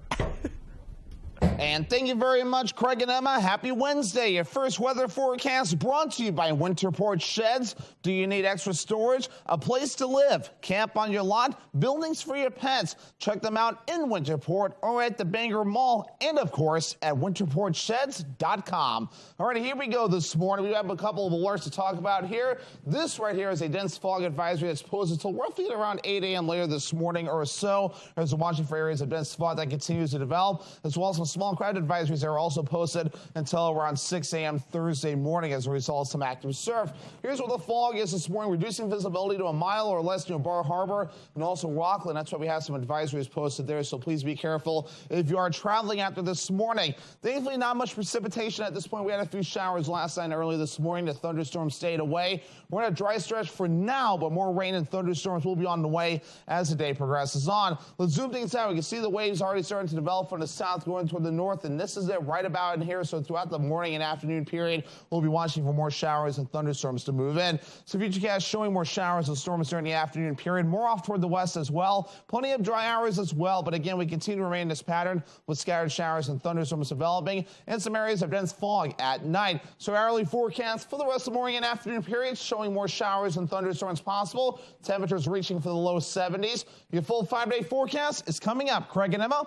And thank you very much, Craig and Emma. Happy Wednesday. Your first weather forecast brought to you by Winterport Sheds. Do you need extra storage? A place to live? Camp on your lot? Buildings for your pets? Check them out in Winterport or at the Bangor Mall, and of course at winterportsheds.com. All right, here we go this morning. We have a couple of alerts to talk about here. This right here is a dense fog advisory that's posted until roughly around 8 a.m. later this morning or so. There's watching for areas of dense fog that continues to develop, as well as some small crowd advisories that are also posted until around 6 a.m. Thursday morning as a result of some active surf. Here's what the fog is this morning: reducing visibility to a mile or less near Bar Harbor and also Rockland. That's why we have some advisories posted there, so please be careful if you are traveling after this morning. Thankfully, not much precipitation at this point. We had a few showers last night and early this morning. The thunderstorms stayed away. We're in a dry stretch for now, but more rain and thunderstorms will be on the way as the day progresses on. Let's zoom things out. We can see the waves already starting to develop from the south going toward the north, and this is it right about in here. So throughout the morning and afternoon period, we'll be watching for more showers and thunderstorms to move in. So Futurecast showing more showers and storms during the afternoon period, more off toward the west as well. Plenty of dry hours as well, but again, we continue to remain in this pattern with scattered showers and thunderstorms developing and some areas of dense fog at night. So hourly forecast for the rest of the morning and afternoon periods showing more showers and thunderstorms possible. Temperatures reaching for the low 70s. Your full 5-day forecast is coming up. Craig and Emma.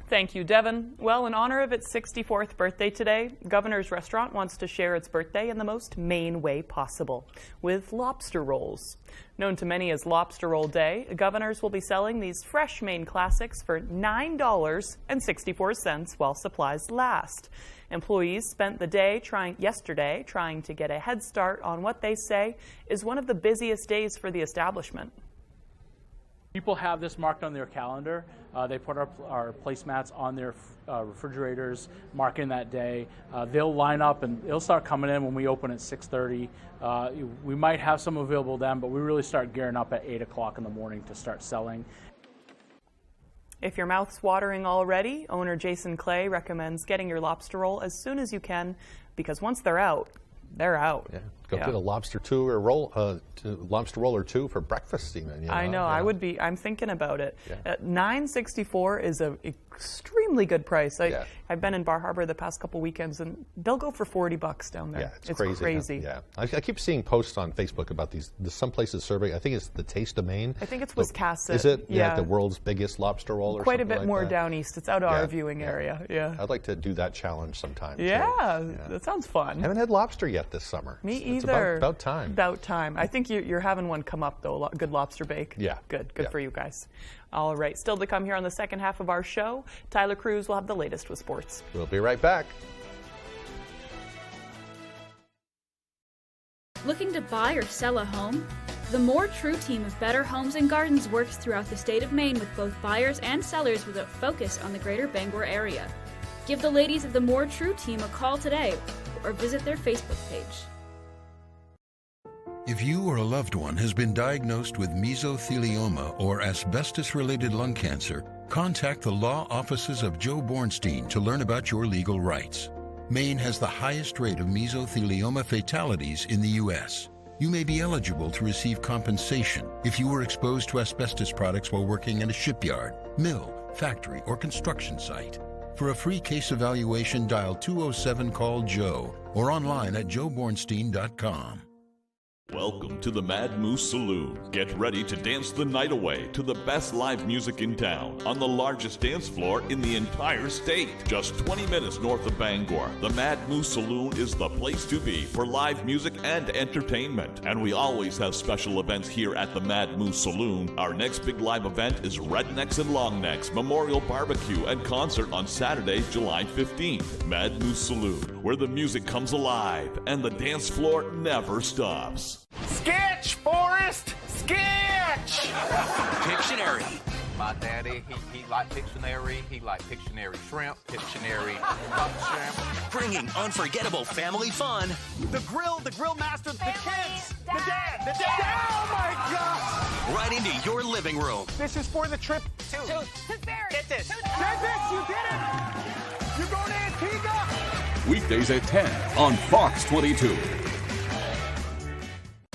Thank you, Devin. Well, in honor of its 64th birthday today, Governor's Restaurant wants to share its birthday in the most Maine way possible, with lobster rolls. Known to many as Lobster Roll Day, Governor's will be selling these fresh Maine classics for $9.64 while supplies last. Employees spent the day yesterday trying to get a head start on what they say is one of the busiest days for the establishment. People have this marked on their calendar. They put our placemats on their refrigerators, marking that day. They'll line up and it'll start coming in when we open at 6:30. We might have some available then, but we really start gearing up at 8 o'clock in the morning to start selling. If your mouth's watering already, owner Jason Clay recommends getting your lobster roll as soon as you can, because once they're out, they're out. Yeah. Go get a lobster roll or two for breakfast, even. You know? I know. Yeah. I'm thinking about it. Yeah. $9.64 is an extremely good price. I've been in Bar Harbor the past couple weekends, and they'll go for $40 down there. Yeah, it's crazy. Yeah, I keep seeing posts on Facebook about some places serving. I think it's the Taste of Maine. I think it's Wiscasset. Is it? Yeah, the world's biggest lobster roll, or quite something a bit like more that. down east. It's out of our viewing area. Yeah, I'd like to do that challenge sometime. Yeah, that sounds fun. I haven't had lobster yet this summer. Me either. It's about time. About time. I think you're having one come up, though. Good lobster bake. Yeah. Good for you guys. All right. Still to come here on the second half of our show, Tyler Cruz will have the latest with sports. We'll be right back. Looking to buy or sell a home? The More True team of Better Homes and Gardens works throughout the state of Maine with both buyers and sellers with a focus on the greater Bangor area. Give the ladies of the More True team a call today or visit their Facebook page. If you or a loved one has been diagnosed with mesothelioma or asbestos-related lung cancer, contact the law offices of Joe Bornstein to learn about your legal rights. Maine has the highest rate of mesothelioma fatalities in the U.S. You may be eligible to receive compensation if you were exposed to asbestos products while working in a shipyard, mill, factory, or construction site. For a free case evaluation, dial 207-CALL-JOE or online at joebornstein.com. Welcome to the Mad Moose Saloon. Get ready to dance the night away to the best live music in town on the largest dance floor in the entire state. Just 20 minutes north of Bangor, the Mad Moose Saloon is the place to be for live music and entertainment. And we always have special events here at the Mad Moose Saloon. Our next big live event is Rednecks and Longnecks Memorial Barbecue and Concert on Saturday, July 15th. Mad Moose Saloon, where the music comes alive and the dance floor never stops. Sketch, Forrest! Sketch! Pictionary. My daddy, he liked Pictionary. He liked Pictionary shrimp, Pictionary shrimp. Bringing unforgettable family fun. The grill master, the kids, the dad. Oh my God! Right into your living room. This is for the trip to Fairy. Get this. You did it! You're going to Antigua! Weekdays at 10 on Fox 22.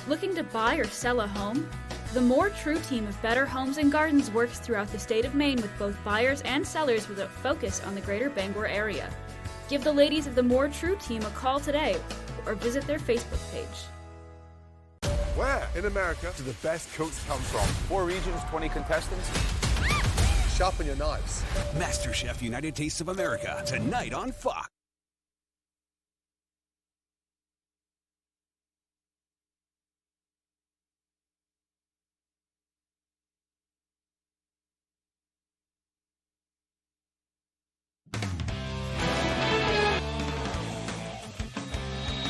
Looking to buy or sell a home? The More True team of Better Homes and Gardens works throughout the state of Maine with both buyers and sellers with a focus on the greater Bangor area. Give the ladies of the More True team a call today or visit their Facebook page. Where in America do the best cooks come from? 4 regions, 20 contestants. Sharpen your knives. MasterChef United Tastes of America, tonight on Fox.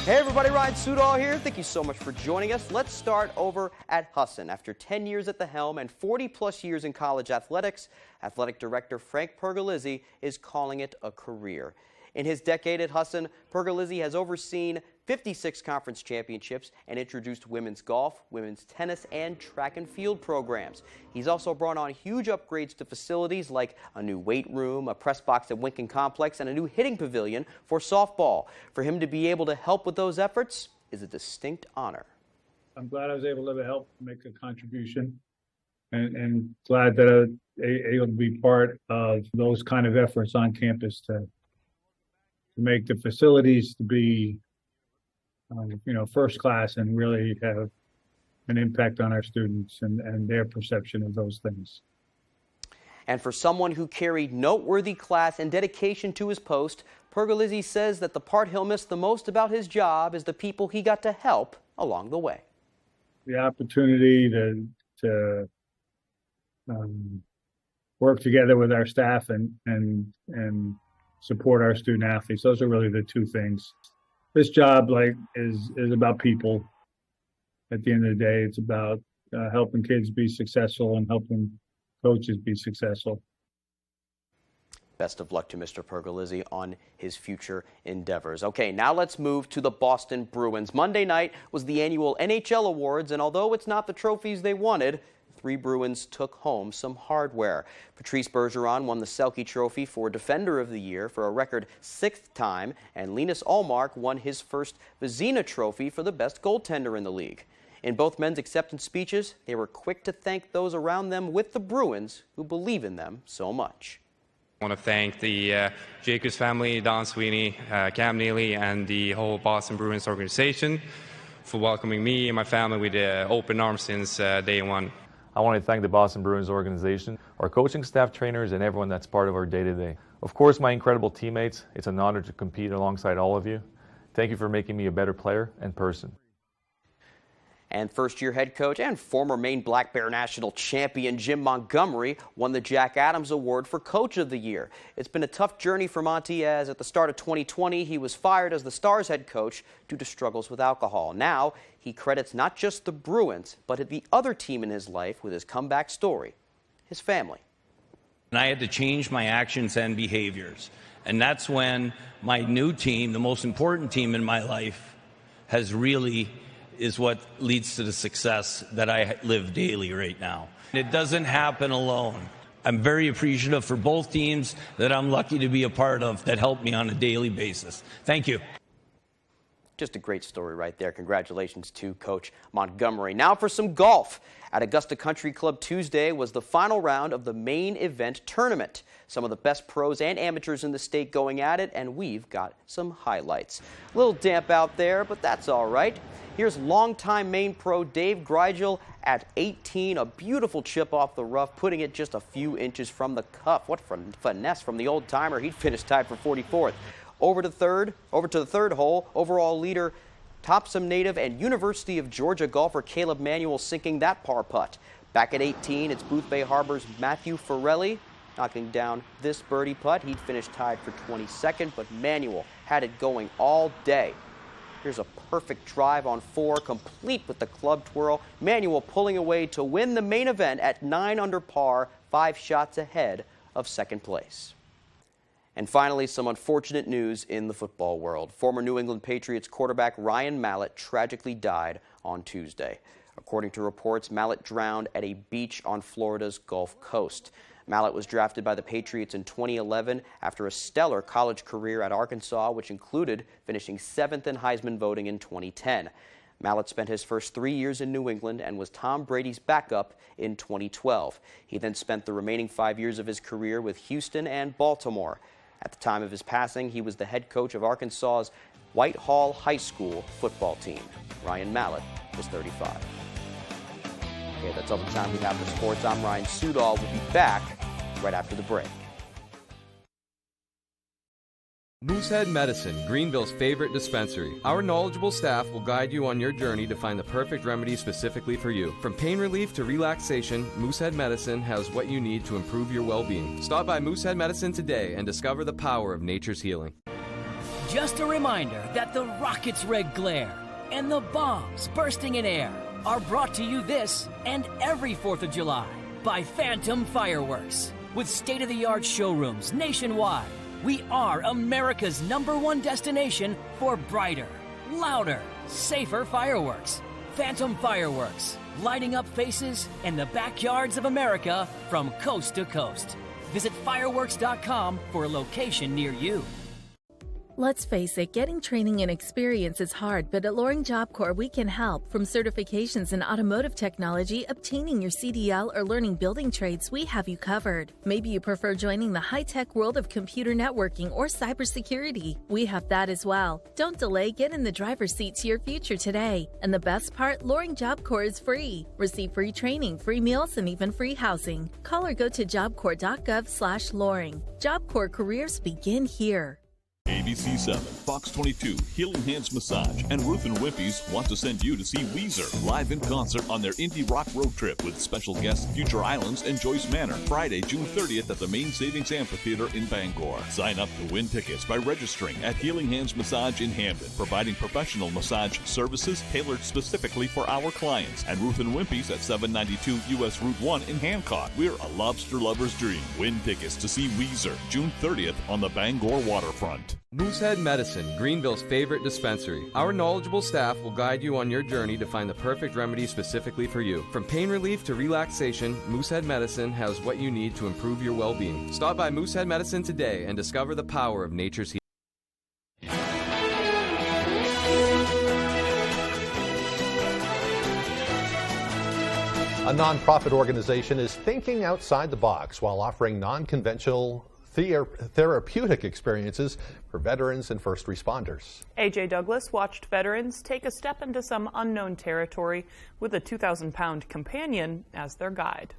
Hey everybody, Ryan Soudal here. Thank you so much for joining us. Let's start over at Husson. After 10 years at the helm and 40 plus years in college athletics, athletic director Frank Pergolizzi is calling it a career. In his decade at Husson, Pergolizzi has overseen 56 conference championships and introduced women's golf, women's tennis, and track and field programs. He's also brought on huge upgrades to facilities like a new weight room, a press box at Winkin Complex, and a new hitting pavilion for softball. For him to be able to help with those efforts is a distinct honor. I'm glad I was able to help make a contribution and glad that I was able to be part of those kind of efforts on campus to make the facilities to be first class and really have an impact on our students and their perception of those things. And for someone who carried noteworthy class and dedication to his post, Pergolizzi says that the part he'll miss the most about his job is the people he got to help along the way. The opportunity to work together with our staff and support our student athletes. Those are really the two things. This job is about people. At the end of the day, it's about helping kids be successful and helping coaches be successful. Best of luck to Mr. Pergolizzi on his future endeavors. Okay, now let's move to the Boston Bruins. Monday night was the annual NHL Awards, and although it's not the trophies they wanted, 3 Bruins took home some hardware. Patrice Bergeron won the Selke Trophy for Defender of the Year for a record 6th time, and Linus Ullmark won his first Vezina Trophy for the best goaltender in the league. In both men's acceptance speeches, they were quick to thank those around them with the Bruins who believe in them so much. I want to thank the Jacobs family, Don Sweeney, Cam Neely, and the whole Boston Bruins organization for welcoming me and my family with open arms since day one. I want to thank the Boston Bruins organization, our coaching staff, trainers, and everyone that's part of our day-to-day. Of course, my incredible teammates. It's an honor to compete alongside all of you. Thank you for making me a better player and person. And first-year head coach and former Maine Black Bear National champion Jim Montgomery won the Jack Adams Award for Coach of the Year. It's been a tough journey for Monty, as at the start of 2020, he was fired as the Stars head coach due to struggles with alcohol. Now, he credits not just the Bruins, but the other team in his life with his comeback story, his family. And I had to change my actions and behaviors. And that's when my new team, the most important team in my life, is what leads to the success that I live daily right now. It doesn't happen alone. I'm very appreciative for both teams that I'm lucky to be a part of that help me on a daily basis. Thank you. Just a great story right there. Congratulations to Coach Montgomery. Now for some golf. At Augusta Country Club Tuesday was the final round of the main event tournament. Some of the best pros and amateurs in the state going at it, and we've got some highlights. A little damp out there, but that's all right. Here's longtime Maine pro Dave Grigel at 18, a beautiful chip off the rough, putting it just a few inches from the cup. What finesse from the old-timer. He'd finished tied for 44th. Over to the third hole, overall leader Topsom native and University of Georgia golfer Caleb Manuel sinking that par putt. Back at 18, it's Booth Bay Harbor's Matthew Forelli knocking down this birdie putt. He'd finished tied for 22nd, but Manuel had it going all day. Here's a perfect drive on 4, complete with the club twirl. Manuel pulling away to win the main event at 9 under par, 5 shots ahead of second place. And finally, some unfortunate news in the football world. Former New England Patriots quarterback Ryan Mallett tragically died on Tuesday. According to reports, Mallett drowned at a beach on Florida's Gulf Coast. Mallett was drafted by the Patriots in 2011 after a stellar college career at Arkansas, which included finishing 7th in Heisman voting in 2010. Mallett spent his first 3 years in New England and was Tom Brady's backup in 2012. He then spent the remaining 5 years of his career with Houston and Baltimore. At the time of his passing, he was the head coach of Arkansas's Whitehall High School football team. Ryan Mallett was 35. Okay, that's all the time we have for sports. I'm Ryan Sudol. We'll be back right after the break. Moosehead Medicine, Greenville's favorite dispensary. Our knowledgeable staff will guide you on your journey to find the perfect remedy specifically for you. From pain relief to relaxation, Moosehead Medicine has what you need to improve your well-being. Stop by Moosehead Medicine today and discover the power of nature's healing. Just a reminder that the rocket's red glare and the bombs bursting in air are brought to you this and every 4th of July by Phantom Fireworks. With state-of-the-art showrooms nationwide, we are America's #1 destination for brighter, louder, safer fireworks. Phantom Fireworks, lighting up faces and the backyards of America from coast to coast. Visit fireworks.com for a location near you. Let's face it, getting training and experience is hard, but at Loring Job Corps we can help. From certifications in automotive technology, obtaining your CDL, or learning building trades, we have you covered. Maybe you prefer joining the high-tech world of computer networking or cybersecurity. We have that as well. Don't delay, get in the driver's seat to your future today. And the best part, Loring Job Corps is free. Receive free training, free meals, and even free housing. Call or go to jobcorps.gov/Loring. Job Corps careers begin here. ABC 7, Fox 22, Healing Hands Massage, and Ruth and Wimpy's want to send you to see Weezer live in concert on their indie rock road trip with special guests Future Islands and Joyce Manor, Friday, June 30th at the Main Savings Amphitheater in Bangor. Sign up to win tickets by registering at Healing Hands Massage in Hamden, providing professional massage services tailored specifically for our clients, and Ruth and Wimpy's at 792 U.S. Route 1 in Hancock. We're a lobster lover's dream. Win tickets to see Weezer June 30th on the Bangor waterfront. Moosehead Medicine, Greenville's favorite dispensary. Our knowledgeable staff will guide you on your journey to find the perfect remedy specifically for you. From pain relief to relaxation, Moosehead Medicine has what you need to improve your well-being. Stop by Moosehead Medicine today and discover the power of nature's healing. A nonprofit organization is thinking outside the box while offering non-conventional therapeutic experiences for veterans and first responders. AJ Douglas watched veterans take a step into some unknown territory with a 2,000-pound companion as their guide.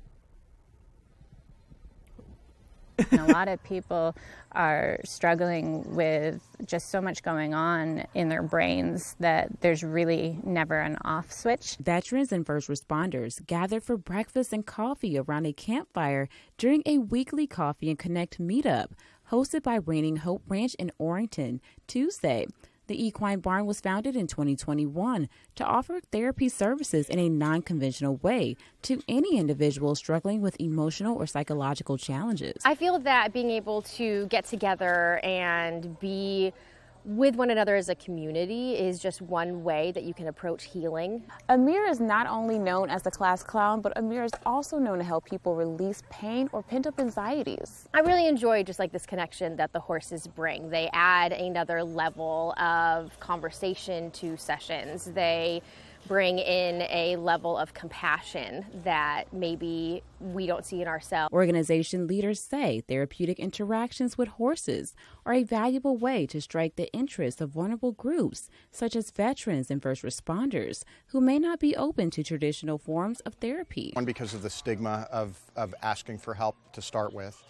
And a lot of people are struggling with just so much going on in their brains that there's really never an off switch. Veterans and first responders gathered for breakfast and coffee around a campfire during a weekly Coffee and Connect meetup hosted by Reigning Hope Ranch in Orrington Tuesday. The Equine Barn was founded in 2021 to offer therapy services in a non-conventional way to any individual struggling with emotional or psychological challenges. I feel that being able to get together and be with one another as a community is just one way that you can approach healing. Amir is not only known as the class clown, but Amir is also known to help people release pain or pent-up anxieties. I really enjoy just like this connection that the horses bring. They add another level of conversation to sessions. They bring in a level of compassion that maybe we don't see in ourselves. Organization leaders say therapeutic interactions with horses are a valuable way to strike the interest of vulnerable groups, such as veterans and first responders, who may not be open to traditional forms of therapy. One, because of the stigma of asking for help to start with.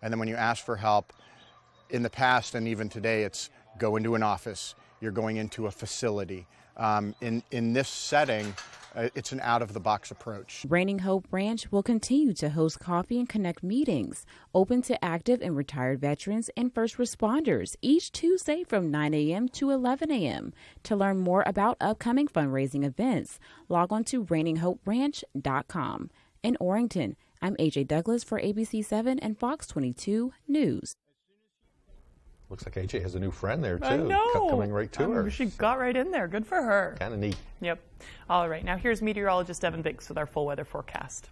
And then when you ask for help, in the past and even today, it's go into an office, you're going into a facility. In this setting, it's an out-of-the-box approach. Reigning Hope Ranch will continue to host Coffee and Connect meetings open to active and retired veterans and first responders each Tuesday from 9 a.m. to 11 a.m. To learn more about upcoming fundraising events, log on to reigninghoperanch.com. In Orrington, I'm AJ Douglas for ABC 7 and Fox 22 News. Looks like AJ has a new friend there, too. I know. Coming right to her. She got right in there. Good for her. Kind of neat. Yep. All right. Now here's meteorologist Evan Biggs with our full weather forecast.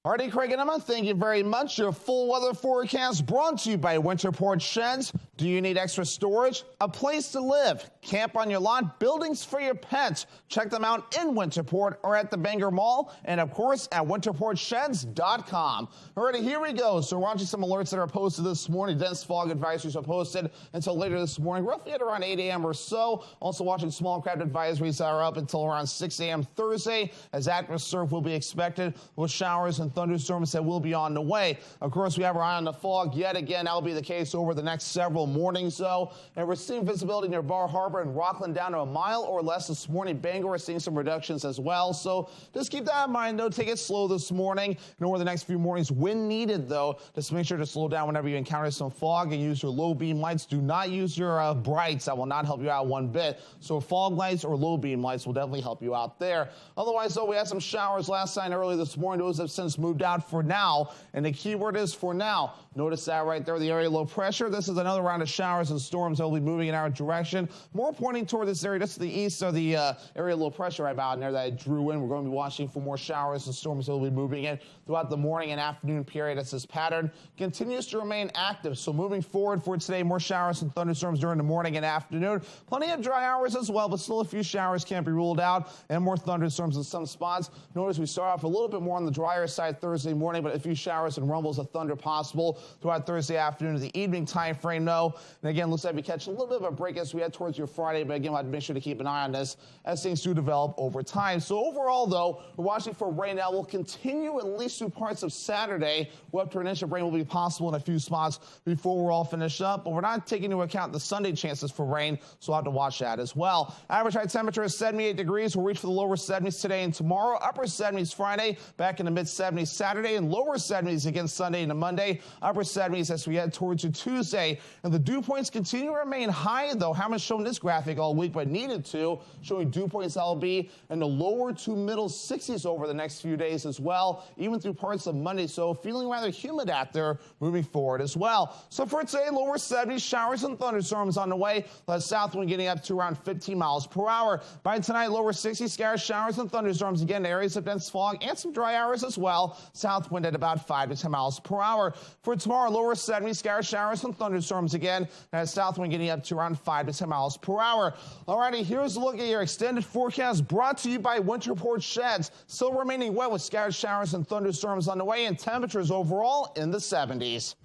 Hardy, Craig, and Emma, thank you very much. Your full weather forecast brought to you by Winterport Sheds. Do you need extra storage? A place to live? Camp on your lot? Buildings for your pets? Check them out in Winterport or at the Bangor Mall, and of course at winterportsheds.com. Alrighty, here we go. So we're watching some alerts that are posted this morning. Dense fog advisories are posted until later this morning, roughly at around 8 a.m. or so. Also watching small craft advisories that are up until around 6 a.m. Thursday, as active surf will be expected with showers and thunderstorms that will be on the way. Of course, we have our eye on the fog yet again. That will be the case over the next several mornings, though. And we're seeing visibility near Bar Harbor and Rockland down to a mile or less this morning. Bangor is seeing some reductions as well. So just keep that in mind, though. Take it slow this morning and over the next few mornings when needed, though. Just make sure to slow down whenever you encounter some fog and use your low beam lights. Do not use your brights. That will not help you out one bit. So fog lights or low beam lights will definitely help you out there. Otherwise, though, we had some showers last night early this morning. Those have since moved out for now, and the key word is for now. Notice that right there, the area low pressure. This is another round of showers and storms that will be moving in our direction, more pointing toward this area just to the east of the area low pressure right out in there that I drew in. We're going to be watching for more showers and storms that will be moving in throughout the morning and afternoon period as this pattern continues to remain active. So moving forward for today, more showers and thunderstorms during the morning and afternoon. Plenty of dry hours as well, but still a few showers can't be ruled out, and more thunderstorms in some spots. Notice we start off a little bit more on the drier side Thursday morning, but a few showers and rumbles of thunder possible throughout Thursday afternoon to the evening time frame, though. And again, looks like we catch a little bit of a break as we head towards your Friday, but again, we'll have to make sure to keep an eye on this as things do develop over time. So overall, though, we're watching for rain now. We'll continue at least through parts of Saturday. Well, up to an inch of rain will be possible in a few spots before we're all finished up, but we're not taking into account the Sunday chances for rain, so we'll have to watch that as well. Average high temperature is 78 degrees. We'll reach for the lower 70s today and tomorrow. Upper 70s Friday, back in the mid 70s Saturday, and lower 70s again Sunday into Monday. Upper 70s as we head towards Tuesday. And the dew points continue to remain high, though. Haven't shown this graphic all week, but needed to, showing dew points that will be in the lower to middle 60s over the next few days as well, even through parts of Monday. So feeling rather humid out there moving forward as well. So for today, lower 70s, showers and thunderstorms on the way. The south wind getting up to around 15 miles per hour. By tonight, lower 60s, scattered showers and thunderstorms again, areas of dense fog and some dry hours as well. South wind at about 5 to 10 miles per hour. For tomorrow, lower 70s, scattered showers and thunderstorms again. And south wind getting up to around 5 to 10 miles per hour. Alrighty, here's a look at your extended forecast brought to you by Winterport Sheds. Still remaining wet with scattered showers and thunderstorms on the way, and temperatures overall in the 70s.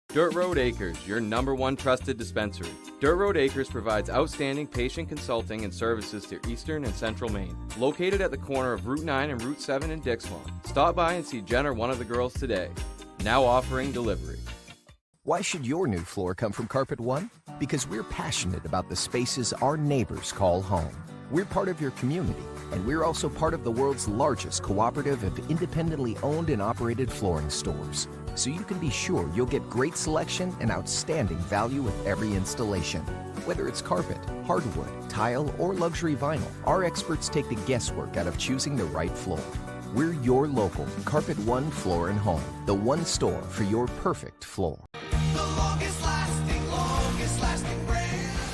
Dirt Road Acres, your #1 trusted dispensary. Dirt Road Acres provides outstanding patient consulting and services to Eastern and Central Maine. Located at the corner of Route 9 and Route 7 in Dixmont. Stop by and see Jen or one of the girls today. Now offering delivery. Why should your new floor come from Carpet One? Because we're passionate about the spaces our neighbors call home. We're part of your community, and we're also part of the world's largest cooperative of independently owned and operated flooring stores. So you can be sure you'll get great selection and outstanding value with every installation. Whether it's carpet, hardwood, tile, or luxury vinyl, our experts take the guesswork out of choosing the right floor. We're your local Carpet One Floor and Home, the one store for your perfect floor.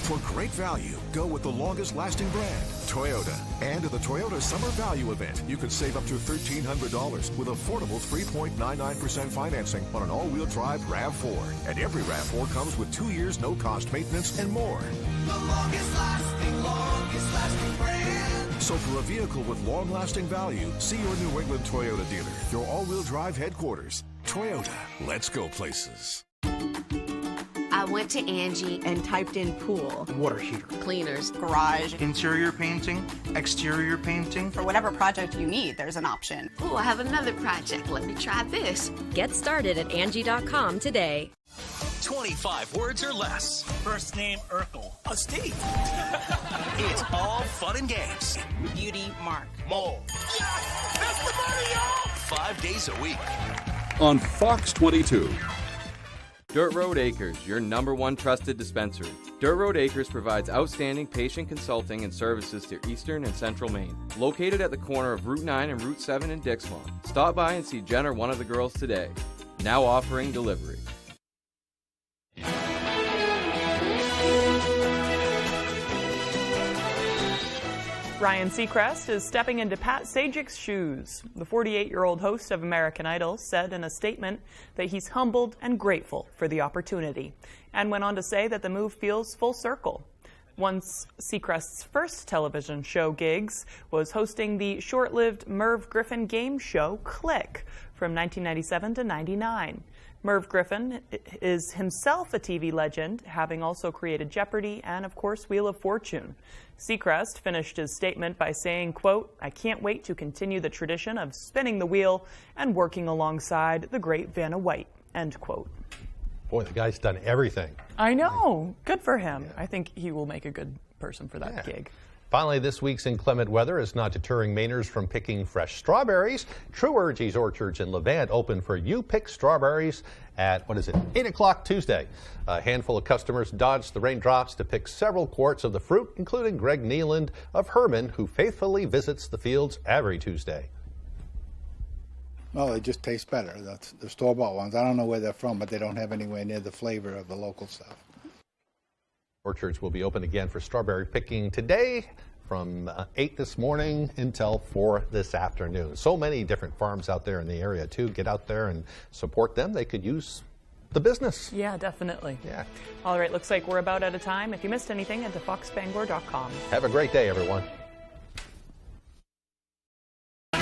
For great value, go with the longest lasting brand, Toyota. And at the Toyota Summer Value Event, you can save up to $1,300 with affordable 3.99% financing on an all-wheel drive RAV4. And every RAV4 comes with 2 years no-cost maintenance and more. The longest lasting brand. So for a vehicle with long-lasting value, see your New England Toyota dealer, your all-wheel drive headquarters. Toyota, let's go places. I went to Angie and typed in pool, water heater, cleaners, garage, interior painting, exterior painting. For whatever project you need, there's an option. Ooh, I have another project. Let me try this. Get started at Angie.com today. 25 words or less. First name Urkel. Steve. It's all fun and games. Beauty Mark. Mole. Yes! That's the money, y'all! 5 days a week. On Fox 22. Dirt Road Acres, your #1 trusted dispensary. Dirt Road Acres provides outstanding patient consulting and services to Eastern and Central Maine. Located at the corner of Route 9 and Route 7 in Dixmont. Stop by and see Jen or one of the girls today. Now offering delivery. Ryan Seacrest is stepping into Pat Sajak's shoes. The 48-year-old host of American Idol said in a statement that he's humbled and grateful for the opportunity, and went on to say that the move feels full circle. Once Seacrest's first television show gigs was hosting the short-lived Merv Griffin game show Click from 1997 to 99. Merv Griffin is himself a TV legend, having also created Jeopardy and, of course, Wheel of Fortune. Seacrest finished his statement by saying, quote, "I can't wait to continue the tradition of spinning the wheel and working alongside the great Vanna White," end quote. Boy, the guy's done everything. I know. Good for him. I think he will make a good person for that gig. Finally, this week's inclement weather is not deterring Mainers from picking fresh strawberries. Truergy's Orchards in Levant open for You Pick Strawberries at, 8 o'clock Tuesday. A handful of customers dodged the raindrops to pick several quarts of the fruit, including Greg Nealand of Herman, who faithfully visits the fields every Tuesday. Well, they just taste better. That's the store-bought ones. I don't know where they're from, but they don't have anywhere near the flavor of the local stuff. Orchards will be open again for strawberry picking today from 8 this morning until 4 this afternoon. So many different farms out there in the area, too. Get out there and support them. They could use the business. Yeah, definitely. Yeah. All right, looks like we're about out of time. If you missed anything, head to foxbangor.com. Have a great day, everyone.